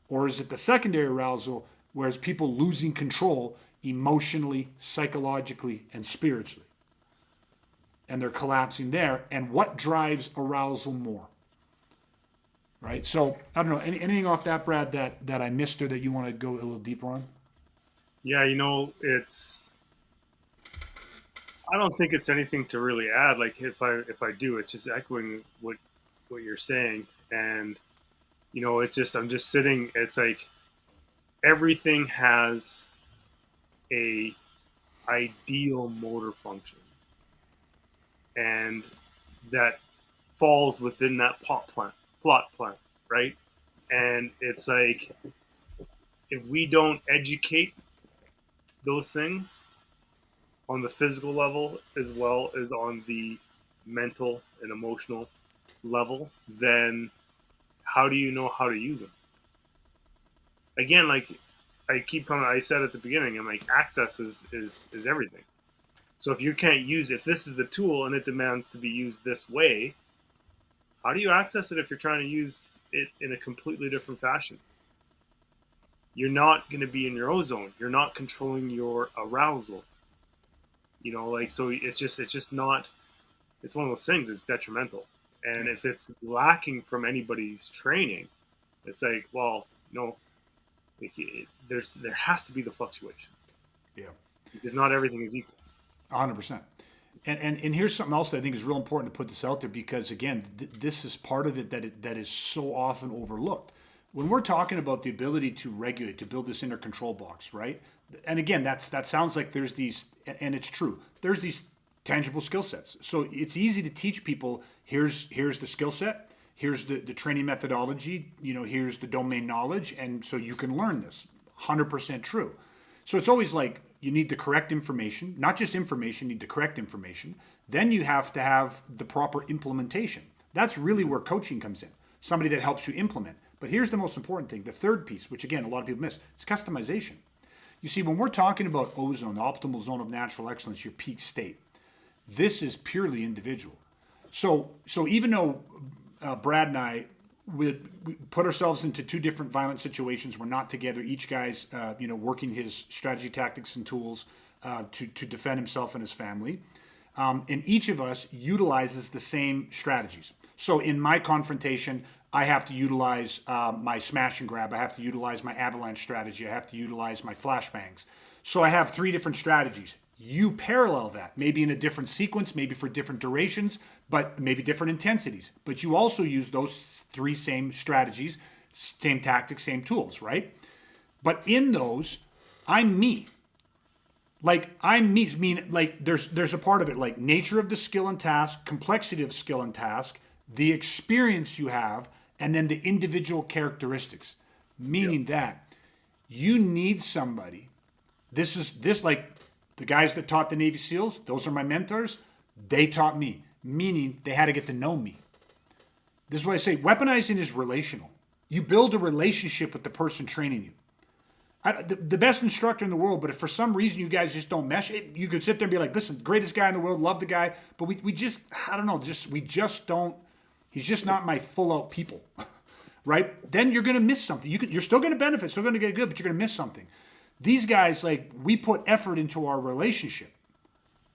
Or is it the secondary arousal, whereas people losing control emotionally, psychologically, and spiritually? And they're collapsing there. And what drives arousal more? Right? So, I don't know, anything off that, Brad, that I missed or that you want to go a little deeper on? Yeah, I don't think it's anything to really add. If I do, it's just echoing what you're saying. And, it's just, I'm just sitting, it's like everything has a ideal motor function. And that falls within that plot plan, right? And it's like, if we don't educate those things on the physical level as well as on the mental and emotional level, then how do you know how to use them? Again, I said at the beginning, I'm like, access is everything. So if you can't if this is the tool and it demands to be used this way, how do you access it if you're trying to use it in a completely different fashion? You're not going to be in your ozone. You're not controlling your arousal. So it's just not, it's one of those things, it's detrimental. And if it's lacking from anybody's training, it's like, well, no, there has to be the fluctuation. Yeah. Because not everything is equal. 100%. And here's something else that I think is real important to put this out there, because again, this is part of it that is so often overlooked. When we're talking about the ability to regulate, to build this inner control box, right? And again, that sounds like there's these, and it's true, there's these tangible skill sets. So it's easy to teach people, here's the skill set, here's the training methodology, here's the domain knowledge, and so you can learn this. 100% true. So it's always like, you need the correct information, not just information, you need the correct information. Then you have to have the proper implementation. That's really where coaching comes in. Somebody that helps you implement. But here's the most important thing, the third piece, which again, a lot of people miss, it's customization. You see, when we're talking about ozone, the optimal zone of natural excellence, your peak state, this is purely individual. So even though Brad and I, we put ourselves into 2 different violent situations, we're not together, each guy's working his strategy, tactics, and tools to defend himself and his family. And each of us utilizes the same strategies. So in my confrontation, I have to utilize my smash and grab. I have to utilize my avalanche strategy. I have to utilize my flashbangs. So I have 3 different strategies. You parallel that, maybe in a different sequence, maybe for different durations, but maybe different intensities. But you also use those three same strategies, same tactics, same tools, right? But in those, I'm me. Like I'm me, mean like there's a part of it like nature of the skill and task, complexity of skill and task, the experience you have, and then the individual characteristics. Meaning that you need somebody. This like the guys that taught the Navy SEALs, those are my mentors. They taught me, meaning they had to get to know me. This is why I say weaponizing is relational. You build a relationship with the person training you. The best instructor in the world, but if for some reason you guys just don't mesh, you could sit there and be like, listen, greatest guy in the world, love the guy, but we just, I don't know, we just don't, he's just not my full out people, right? Then you're going to miss something. You're still going to benefit, still going to get good, but you're going to miss something. These guys, like, we put effort into our relationship.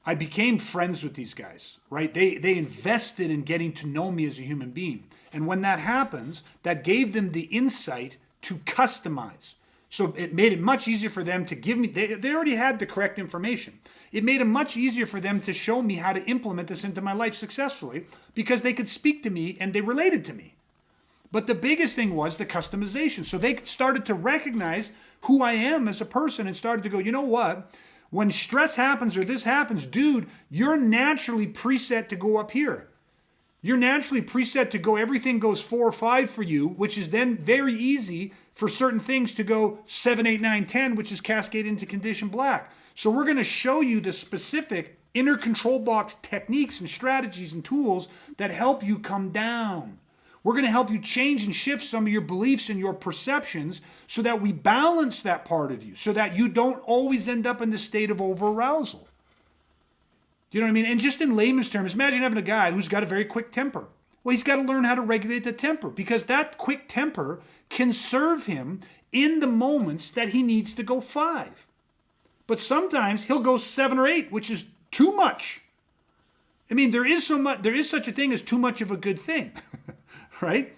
I became friends with these guys, right? They invested in getting to know me as a human being. And when that happens, that gave them the insight to customize. So it made it much easier for them to give me, they already had the correct information. It made it much easier for them to show me how to implement this into my life successfully because they could speak to me and they related to me. But the biggest thing was the customization. So they started to recognize who I am as a person and started to go, you know what? When stress happens or this happens, dude, you're naturally preset to go up here. You're naturally preset to go, everything goes 4 or 5 for you, which is then very easy for certain things to go 7, 8, 9, 10, which is cascade into condition black. So we're going to show you the specific inner control box techniques and strategies and tools that help you come down. We're going to help you change and shift some of your beliefs and your perceptions so that we balance that part of you, so that you don't always end up in the state of over-arousal. Do you know what I mean? And just in layman's terms, imagine having a guy who's got a very quick temper. Well, he's got to learn how to regulate the temper because that quick temper can serve him in the moments that he needs to go 5. But sometimes he'll go 7 or 8, which is too much. I mean, there is such a thing as too much of a good thing, right?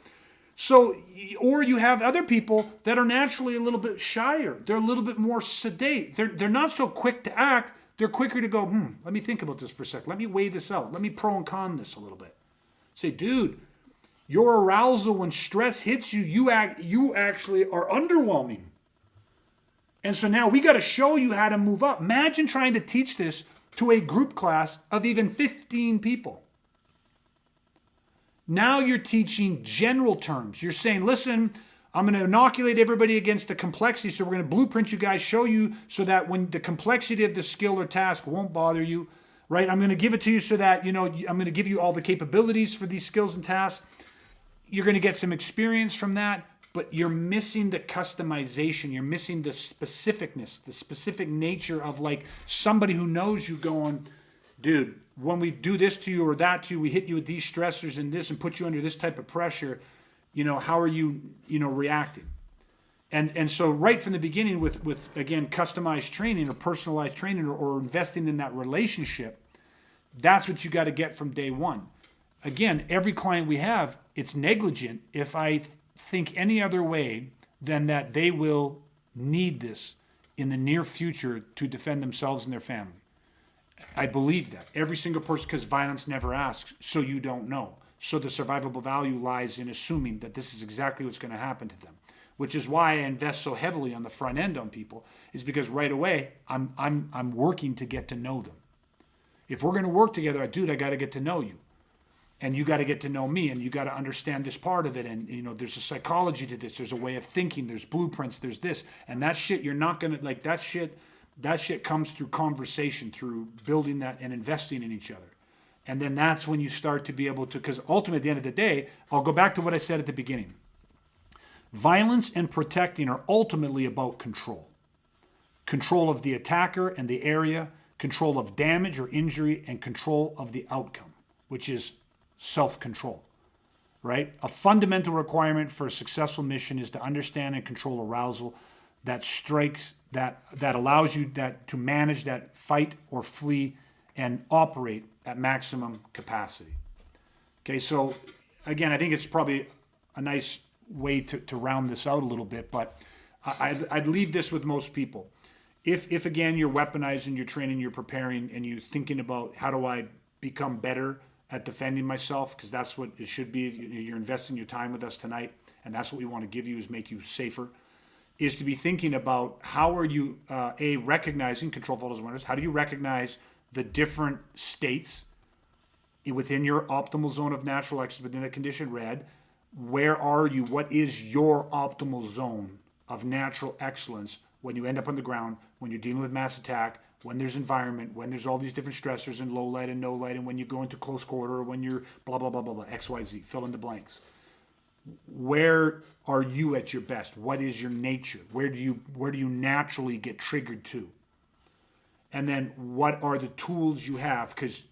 So, or you have other people that are naturally a little bit shyer. They're a little bit more sedate. They're not so quick to act. They're quicker to go, let me think about this for a sec. Let me weigh this out. Let me pro and con this a little bit. Say, dude, your arousal when stress hits you, you actually are underwhelming. And so now we got to show you how to move up. Imagine trying to teach this to a group class of even 15 people. Now you're teaching general terms. You're saying, listen, I'm going to inoculate everybody against the complexity. So we're going to blueprint you guys, show you so that when the complexity of the skill or task won't bother you, right? I'm going to give it to you so that, I'm going to give you all the capabilities for these skills and tasks. You're going to get some experience from that, but you're missing the customization. You're missing the specificness, the specific nature of like somebody who knows you going, dude, when we do this to you or that to you, we hit you with these stressors and this and put you under this type of pressure, how are you, reacting? And so right from the beginning with again, customized training or personalized training or investing in that relationship, that's what you got to get from day one. Again, every client we have, it's negligent if I think any other way than that they will need this in the near future to defend themselves and their family. I believe that. Every single person, because violence never asks, so you don't know. So the survivable value lies in assuming that this is exactly what's going to happen to them, which is why I invest so heavily on the front end on people, is because right away I'm working to get to know them. If we're going to work together, dude, I got to get to know you. And you got to get to know me, and you got to understand this part of it. And, there's a psychology to this. There's a way of thinking. There's blueprints. There's this. And that shit, you're not going to, like, that shit comes through conversation, through building that and investing in each other. And then that's when you start to be able to, because ultimately at the end of the day, I'll go back to what I said at the beginning. Violence and protecting are ultimately about control. Control of the attacker and the area, control of damage or injury, and control of the outcome, which is self-control, right? A fundamental requirement for a successful mission is to understand and control arousal that strikes, that allows you to manage that fight or flee and operate at maximum capacity. Okay, so again, I think it's probably a nice way to round this out a little bit, but I'd leave this with most people. If again you're weaponizing, you're training, you're preparing, and you're thinking about how do I become better at defending myself, because that's what it should be. You're investing your time with us tonight, and that's what we want to give you, is make you safer. Is to be thinking about how are you recognizing control follows awareness. How do you recognize the different states within your optimal zone of natural excellence within the condition red? Where are you? What is your optimal zone of natural excellence when you end up on the ground, when you're dealing with mass attack, when there's environment, when there's all these different stressors and low light and no light, and when you go into close quarter, or when you're blah, blah, blah, blah, blah, XYZ, fill in the blanks. Where are you at your best? What is your nature? Where do you naturally get triggered to? And then what are the tools you have? Because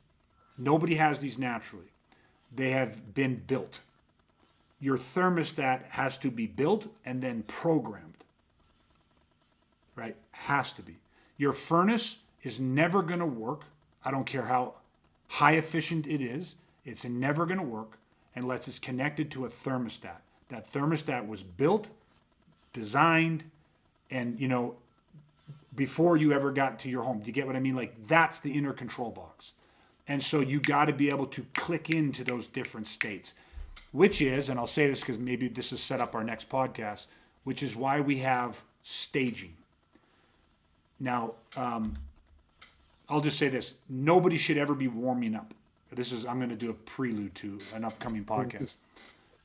nobody has these naturally. They have been built. Your thermostat has to be built and then programmed. Right? Has to be. Your furnace is never going to work. I don't care how high efficient it is. It's never going to work unless it's connected to a thermostat. That thermostat was built, designed, and before you ever got to your home. Do you get what I mean? Like, that's the inner control box. And so you got to be able to click into those different states, which is, and I'll say this because maybe this has set up our next podcast, which is why we have staging. Now, I'll just say this. Nobody should ever be warming up. I'm going to do a prelude to an upcoming podcast.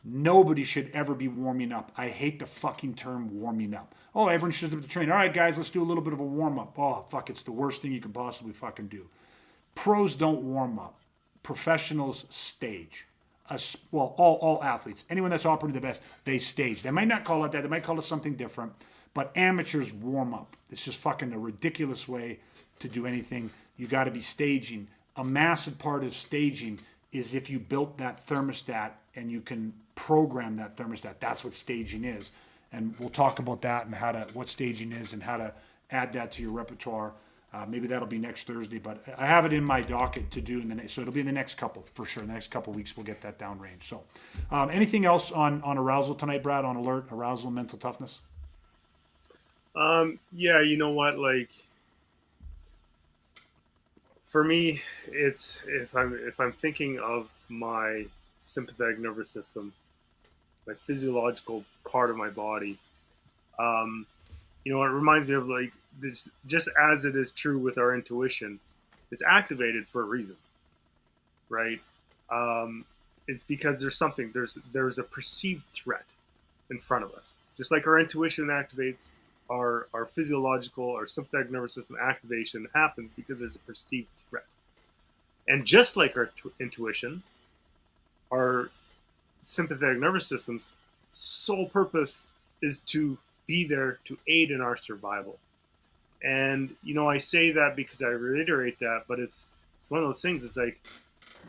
Nobody should ever be warming up. I hate the fucking term warming up. Oh, everyone shows up to train. All right, guys, let's do a little bit of a warm up. Oh, fuck, it's the worst thing you can possibly fucking do. Pros don't warm up. Professionals stage. All athletes, anyone that's operating the best, they stage. They might not call it that. They might call it something different. But amateurs warm up. It's just fucking a ridiculous way to do anything. You got to be staging. A massive part of staging is if you built that thermostat and you can program that thermostat. That's what staging is. And we'll talk about that and what staging is and how to add that to your repertoire. Maybe that'll be next Thursday, but I have it in my docket to do so it'll be in the next couple, for sure. In the next couple of weeks, we'll get that downrange. So anything else on arousal tonight, Brad, on alert, arousal, mental toughness? Yeah, you know what, like, for me, it's if I'm thinking of my sympathetic nervous system, my physiological part of my body, it reminds me of, like, this, just as it is true with our intuition, it's activated for a reason, right? It's because there's a perceived threat in front of us. Just like our intuition activates, our physiological, our sympathetic nervous system activation happens because there's a perceived threat. And just like our intuition, our sympathetic nervous system's sole purpose is to be there to aid in our survival. And, I say that because I reiterate that, but it's one of those things. It's like,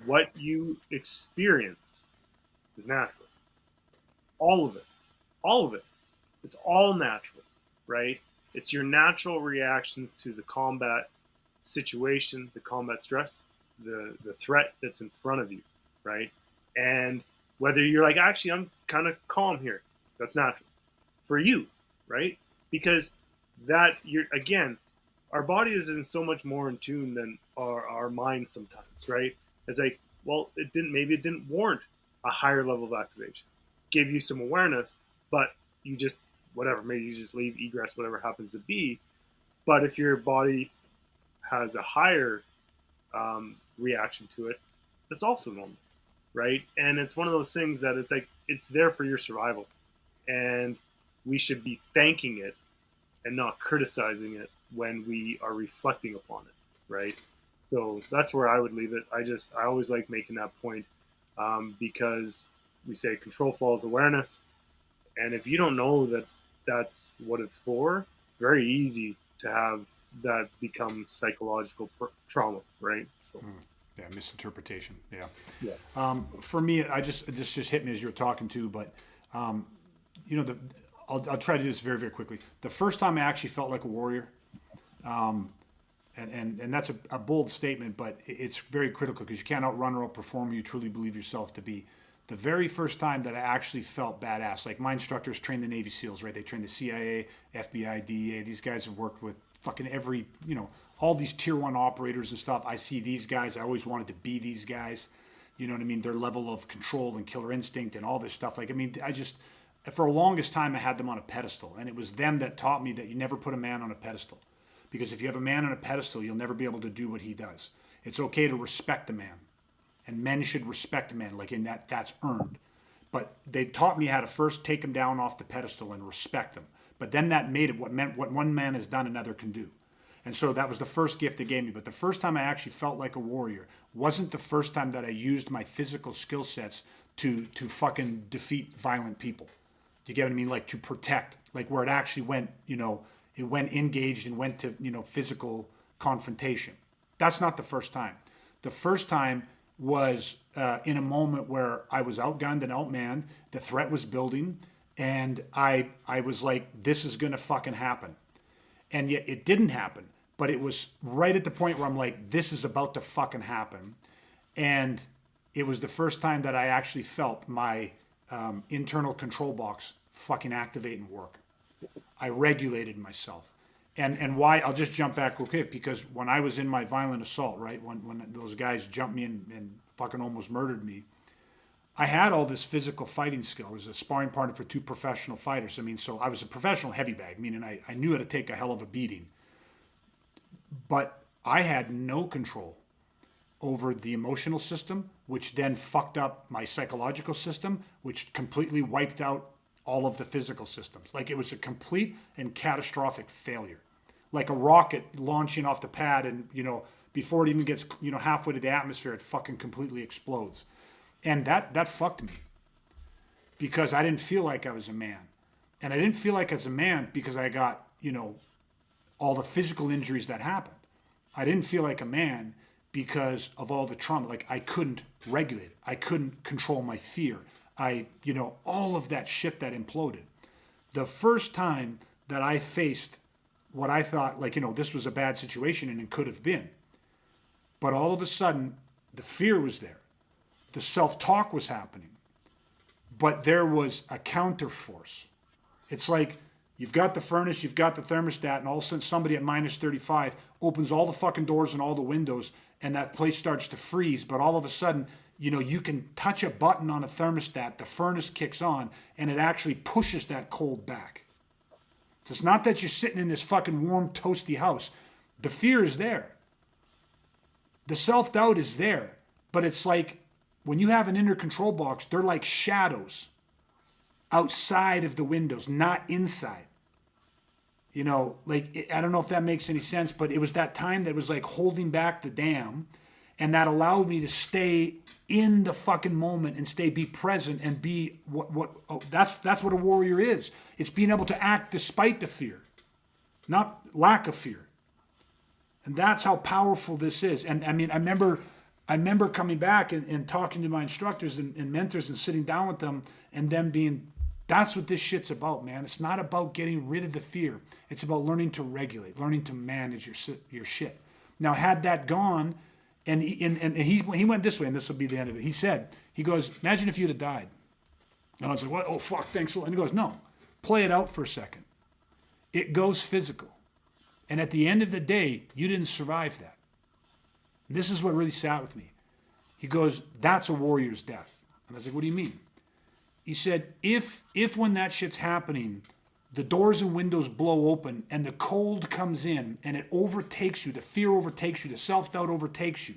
what you experience is natural. All of it. It's all natural, right? It's your natural reactions to the combat situation, the combat stress, the threat that's in front of you, right? And whether you're like, actually, I'm kind of calm here, that's natural for you, right? Because our body is in so much more in tune than our mind sometimes, right? It's like, well, maybe it didn't warrant a higher level of activation. Gave you some awareness, but you just, maybe you just leave egress, whatever happens to be. But if your body has a higher reaction to it, that's also normal, right? And it's one of those things that it's like, it's there for your survival. And we should be thanking it and not criticizing it when we are reflecting upon it, right? So that's where I would leave it. I always like making that point because we say control follows awareness. And if you don't know that that's what it's for, it's very easy to have that become psychological trauma, right? So. Yeah, misinterpretation. Yeah. Yeah. For me, this just hit me as you were talking to, but I'll try to do this very, very quickly. The first time I actually felt like a warrior, and that's a bold statement, but it's very critical because you can't outrun or outperform who you truly believe yourself to be. The very first time that I actually felt badass, like my instructors trained the Navy SEALs, right? They trained the CIA, FBI, DEA. These guys have worked with fucking every, all these tier one operators and stuff. I see these guys. I always wanted to be these guys. You know what I mean? Their level of control and killer instinct and all this stuff. Like, I mean, for the longest time, I had them on a pedestal. And it was them that taught me that you never put a man on a pedestal. Because if you have a man on a pedestal, you'll never be able to do what he does. It's okay to respect a man. And men should respect a man, like in that's earned. But they taught me how to first take him down off the pedestal and respect him. But then that made it what one man has done, another can do. And so that was the first gift they gave me. But the first time I actually felt like a warrior wasn't the first time that I used my physical skill sets to fucking defeat violent people. Do you get what I mean? Like to protect, like where it actually went, it went engaged and went to, physical confrontation. That's not the first time. The first time was in a moment where I was outgunned and outmanned. The threat was building, and I was like, this is gonna fucking happen. And yet it didn't happen. But it was right at the point where I'm like, this is about to fucking happen. And it was the first time that I actually felt my internal control box fucking activate and work. I regulated myself. And why, I'll just jump back real quick, because when I was in my violent assault, right, when those guys jumped me and fucking almost murdered me, I had all this physical fighting skill. I was a sparring partner for two professional fighters. I mean, so I was a professional heavy bag, meaning I knew how to take a hell of a beating. But I had no control over the emotional system, which then fucked up my psychological system, which completely wiped out all of the physical systems. Like it was a complete and catastrophic failure. Like a rocket launching off the pad and, before it even gets, halfway to the atmosphere, it fucking completely explodes. And that fucked me because I didn't feel like I was a man. And I didn't feel like I was a man because I got, all the physical injuries that happened. I didn't feel like a man because of all the trauma. Like I couldn't regulate it. I couldn't control my fear. All of that shit that imploded. The first time that I faced what I thought, this was a bad situation and it could have been. But all of a sudden, the fear was there. The self-talk was happening. But there was a counter force. It's like you've got the furnace, you've got the thermostat, and all of a sudden somebody at minus 35 opens all the fucking doors and all the windows, and that place starts to freeze. But all of a sudden, you can touch a button on a thermostat, the furnace kicks on, and it actually pushes that cold back. So it's not that you're sitting in this fucking warm, toasty house. The fear is there. The self-doubt is there. But it's like, when you have an inner control box, they're like shadows outside of the windows, not inside. I don't know if that makes any sense, but it was that time that was like holding back the dam, and that allowed me to stay in the fucking moment and be present and be that's what a warrior is. It's being able to act despite the fear, not lack of fear. And that's how powerful this is. And I mean, I remember coming back and talking to my instructors and mentors and sitting down with them and them being, that's what this shit's about, man. It's not about getting rid of the fear. It's about learning to regulate, learning to manage your shit. Now, had that gone, and he went this way, and this will be the end of it. He goes, imagine if you'd have died. And I was like, what? Oh, fuck, thanks a lot. And he goes, no, play it out for a second. It goes physical. And at the end of the day, you didn't survive that. This is what really sat with me. He goes, that's a warrior's death. And I was like, what do you mean? He said, if when that shit's happening, the doors and windows blow open and the cold comes in and it overtakes you, the fear overtakes you, the self-doubt overtakes you,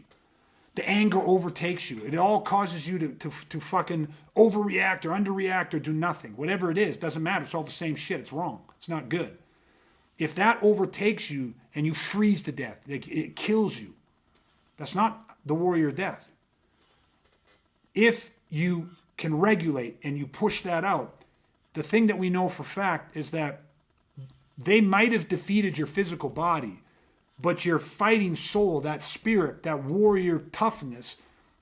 the anger overtakes you, it all causes you to fucking overreact or underreact or do nothing. Whatever it is, doesn't matter. It's all the same shit. It's wrong. It's not good. If that overtakes you and you freeze to death, it kills you. That's not the warrior death. If you can regulate and you push that out, the thing that we know for fact is that they might have defeated your physical body, but your fighting soul, that spirit, that warrior toughness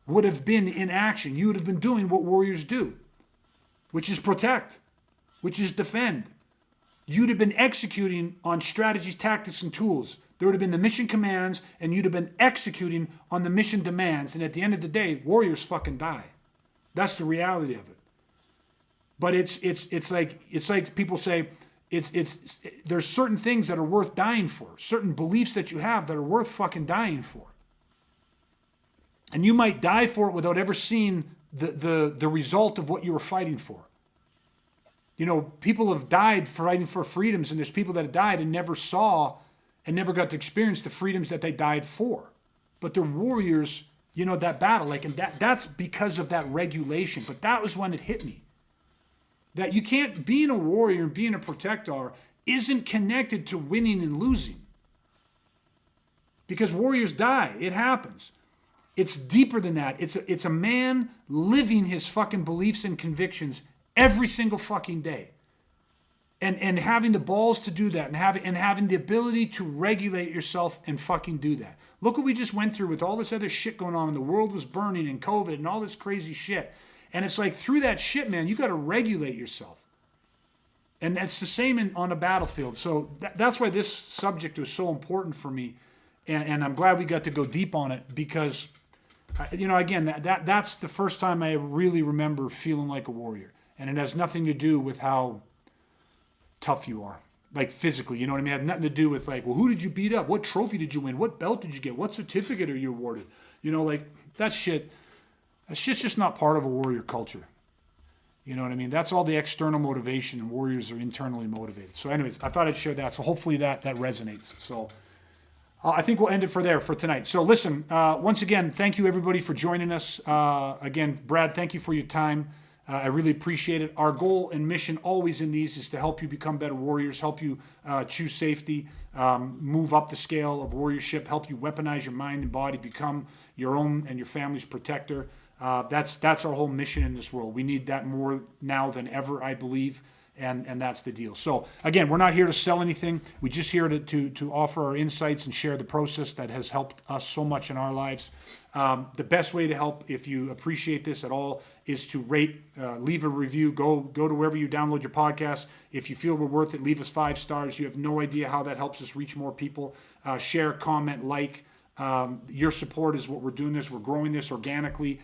would have been in action. You would have been doing what warriors do, which is protect, which is defend. You'd have been executing on strategies, tactics, and tools. There would have been the mission commands, and you'd have been executing on the mission demands. And at the end of the day, warriors fucking die. That's the reality of it. But it's like people say, there's certain things that are worth dying for, certain beliefs that you have that are worth fucking dying for. And you might die for it without ever seeing the result of what you were fighting for. You know, people have died fighting for freedoms, and there's people that have died and never saw and never got to experience the freedoms that they died for. But they're warriors, you know, that battle. Like, and that's because of that regulation. But that was when it hit me. That you can't, being a warrior and being a protector isn't connected to winning and losing. Because warriors die. It happens. It's deeper than that. It's a man living his fucking beliefs and convictions every single fucking day. And having the balls to do that, and having the ability to regulate yourself and fucking do that. Look what we just went through with all this other shit going on, and the world was burning and COVID and all this crazy shit. And it's like, through that shit, man, you got to regulate yourself. And that's the same on a battlefield. So that's why this subject was so important for me. And I'm glad we got to go deep on it, because, you know, again, that's the first time I really remember feeling like a warrior. And it has nothing to do with how tough you are, like physically, you know what I mean? It had nothing to do with like, well, who did you beat up? What trophy did you win? What belt did you get? What certificate are you awarded? You know, like that shit's just not part of a warrior culture. You know what I mean? That's all the external motivation, and warriors are internally motivated. So anyways, I thought I'd share that. So hopefully that resonates. So I think we'll end it for tonight. So listen, once again, thank you everybody for joining us. Again, Brad, thank you for your time. I really appreciate it. Our goal and mission always in these is to help you become better warriors, help you choose safety, move up the scale of warriorship, help you weaponize your mind and body, become your own and your family's protector. That's our whole mission in this world. We need that more now than ever, I believe, and that's the deal. So again, we're not here to sell anything. We're just here to offer our insights and share the process that has helped us so much in our lives. The best way to help, if you appreciate this at all, is to rate, leave a review, go to wherever you download your podcast. If you feel we're worth it, leave us 5 stars. You have no idea how that helps us reach more people. Share, comment, like. Your support is what we're doing this. We're growing this organically.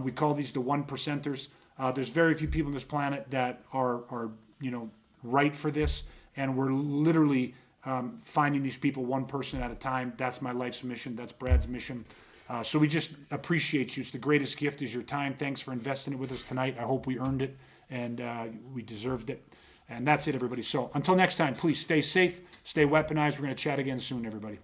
We call these the 1%ers. There's very few people on this planet that are right for this, and we're literally finding these people one person at a time. That's my life's mission. That's Brad's mission. So we just appreciate you. It's the greatest gift is your time. Thanks for investing it with us tonight. I hope we earned it, and we deserved it. And that's it, everybody. So until next time, please stay safe, stay weaponized. We're going to chat again soon, everybody.